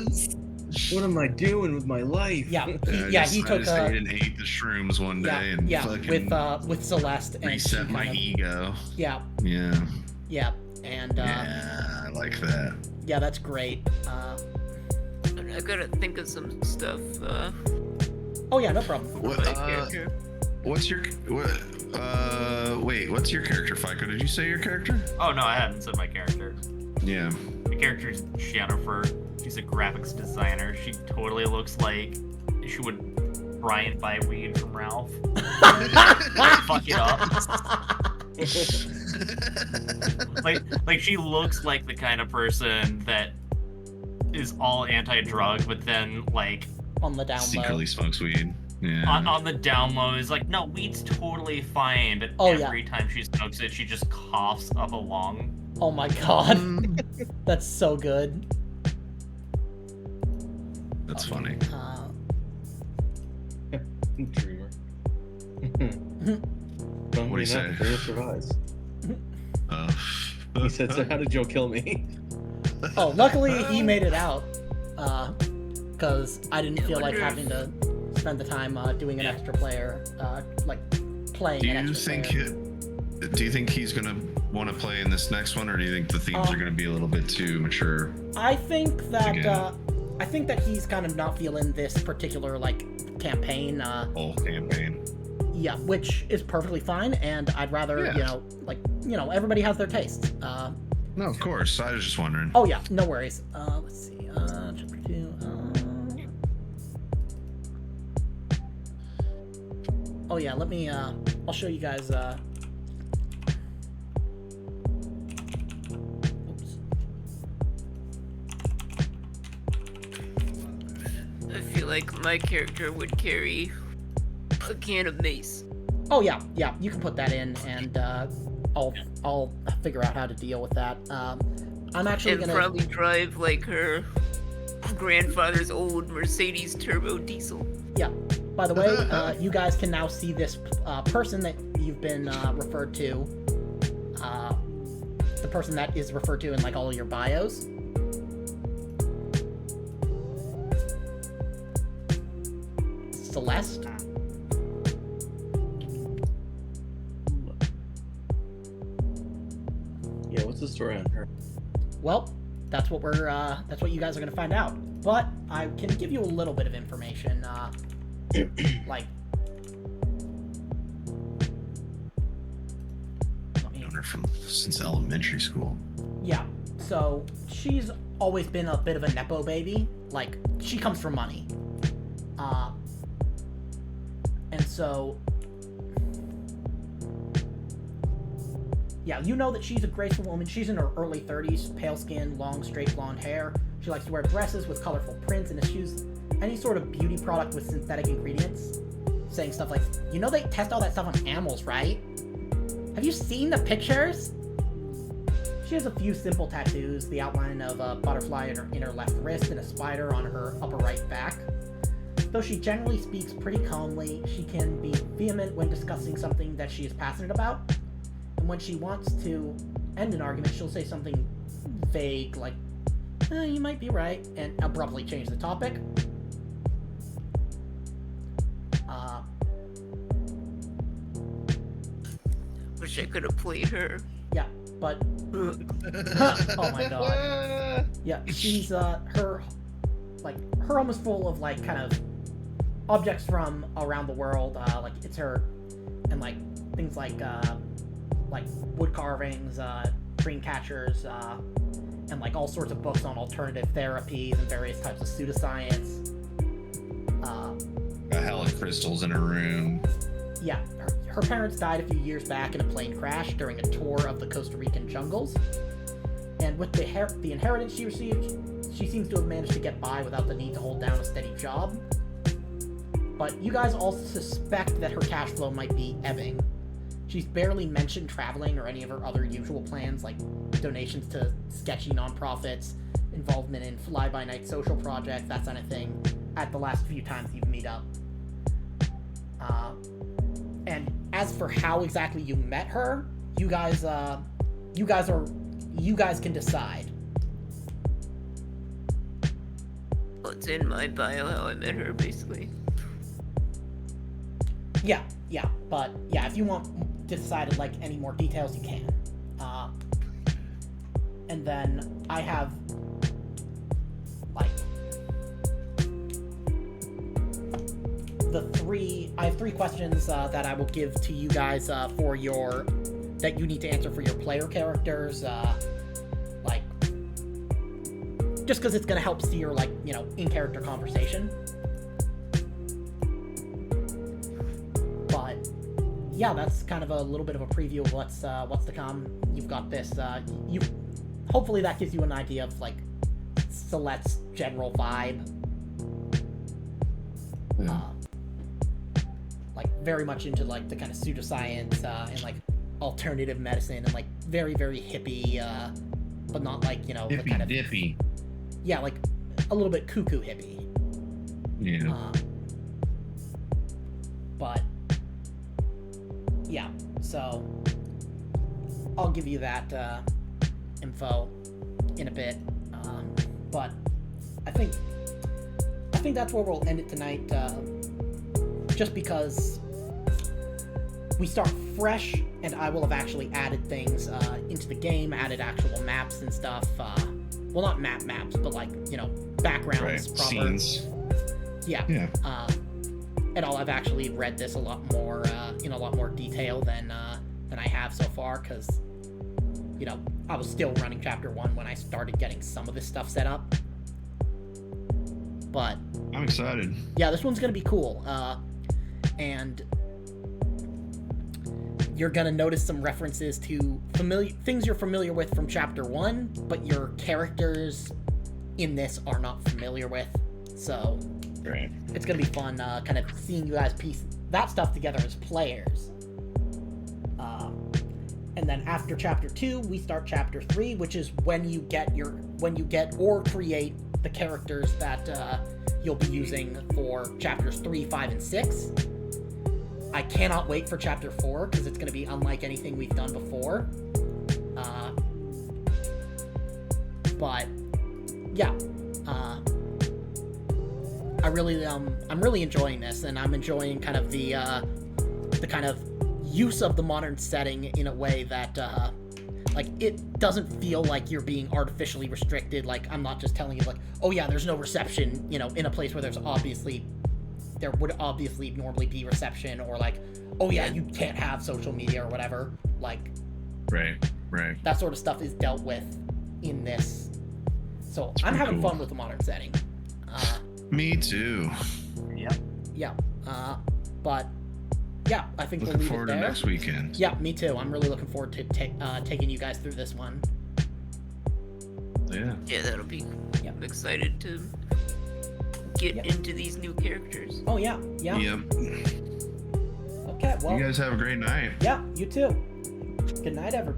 What am I doing with my life? Yeah, he I took just ate and ate the shrooms one day and fucking with Celeste and reset my ego. Yeah, and yeah, I like that. Yeah, that's great. I gotta think of some stuff. Oh yeah, no problem. What's your what's your character, FICO? Did you say your character? Oh no, I haven't said my character. Yeah. My character's Jennifer. She's a graphics designer. She totally looks like she would try and buy weed from Ralph. Fuck it up. like she looks like the kind of person that is all anti-drug, but then like on the down low secretly smokes weed. Yeah. On the down low is like, no, weed's totally fine, but every time she smokes it, she just coughs up a lung. Oh my god, that's so good. That's funny. Dreamer. What do you say? Dreamer survives. He said, so how did Joe kill me? Oh, luckily he made it out. Because I didn't feel like having to spend the time doing an extra player, like playing an extra player. Do you think he's gonna want to play in this next one, or do you think the themes are gonna be a little bit too mature? I think that he's kind of not feeling this particular like campaign. Whole campaign. Yeah, which is perfectly fine, and I'd rather everybody has their tastes. No, of course. I was just wondering. Oh yeah, no worries. Let's see. Chapter 2. Oh yeah, let me. I'll show you guys. I feel like my character would carry a can of mace. Oh yeah, you can put that in, and I'll figure out how to deal with that. I'm actually gonna probably drive like her grandfather's old Mercedes turbo diesel. Yeah. By the way, you guys can now see this person that you've been referred to. The person that is referred to in like all of your bios. Celeste. Yeah, what's the story on her? Well, that's what you guys are gonna find out. But I can give you a little bit of information. Like, Known her since elementary school. Yeah. So she's always been a bit of a nepo baby. Like, she comes from money. And so Yeah, you know that she's a graceful woman. She's in her early 30s, pale skin, long, straight blonde hair. She likes to wear dresses with colorful prints and eschews any sort of beauty product with synthetic ingredients. Saying stuff like, you know they test all that stuff on animals, right? Have you seen the pictures? She has a few simple tattoos, the outline of a butterfly in her left wrist and a spider on her upper right back. Though she generally speaks pretty calmly, she can be vehement when discussing something that she is passionate about. And when she wants to end an argument, she'll say something vague like, you might be right, and abruptly change the topic. Wish I could have played her. Yeah, but oh my god. Yeah, she's her almost full of like kind of objects from around the world. Like it's her, and like things like wood carvings, dream catchers, and like all sorts of books on alternative therapies and various types of pseudoscience. A hell of crystals in her room. Yeah, her parents died a few years back in a plane crash during a tour of the Costa Rican jungles. And with the inheritance she received, she seems to have managed to get by without the need to hold down a steady job. But you guys all suspect that her cash flow might be ebbing. She's barely mentioned traveling or any of her other usual plans, like donations to sketchy nonprofits, involvement in fly-by-night social projects, that kind of thing, at the last few times you've meet up. And as for how exactly you met her, you guys can decide. Well, it's in my bio how I met her, basically. Yeah, but yeah, if you want to decide like any more details, you can. And then I have like I have three questions that I will give to you guys that you need to answer for your player characters. Like, just because it's gonna help steer like in character conversation. But yeah, that's kind of a little bit of a preview of what's to come. You've got this. Hopefully that gives you an idea of like Celette's general vibe. Like very much into like the kind of pseudoscience and like alternative medicine and like very very hippie, but not like the kind of dippy. Yeah, like a little bit cuckoo hippie. Yeah. But yeah, so I'll give you that info in a bit. But I think that's where we'll end it tonight. Just because we start fresh, and I will have actually added things into the game, added actual maps and stuff. Well, not maps, but like backgrounds, right. proper Scenes. Yeah. And I've actually read this a lot more in a lot more detail than I have so far, because I was still running chapter 1 when I started getting some of this stuff set up. But I'm excited. Yeah, this one's gonna be cool. And you're gonna notice some references to things you're familiar with from chapter 1, but your characters in this are not familiar with. So Right. It's gonna be fun, kind of seeing you guys piece that stuff together as players. And then after chapter 2, we start chapter 3, which is when you get or create the characters that you'll be using for chapters 3, 5, and 6. I cannot wait for chapter 4 because it's going to be unlike anything we've done before. But yeah, I'm really enjoying this, and I'm enjoying kind of the kind of use of the modern setting in a way that like it doesn't feel like you're being artificially restricted. Like I'm not just telling you like, oh yeah, there's no reception, in a place where there would obviously normally be reception, or like, oh yeah, you can't have social media or whatever. Like, right. That sort of stuff is dealt with in this. So I'm having fun with the modern setting. Me too. Yep. Yeah. But yeah, I think we'll Looking leave forward it to there. next weekend. Yeah, me too. I'm really looking forward to taking you guys through this one. Yeah. Yeah, that'll be. Yeah. I'm excited to get Yep. into these new characters. Oh yeah, yeah. Yep. Okay, well, You guys have a great night. yeah, you too. Good night, everybody.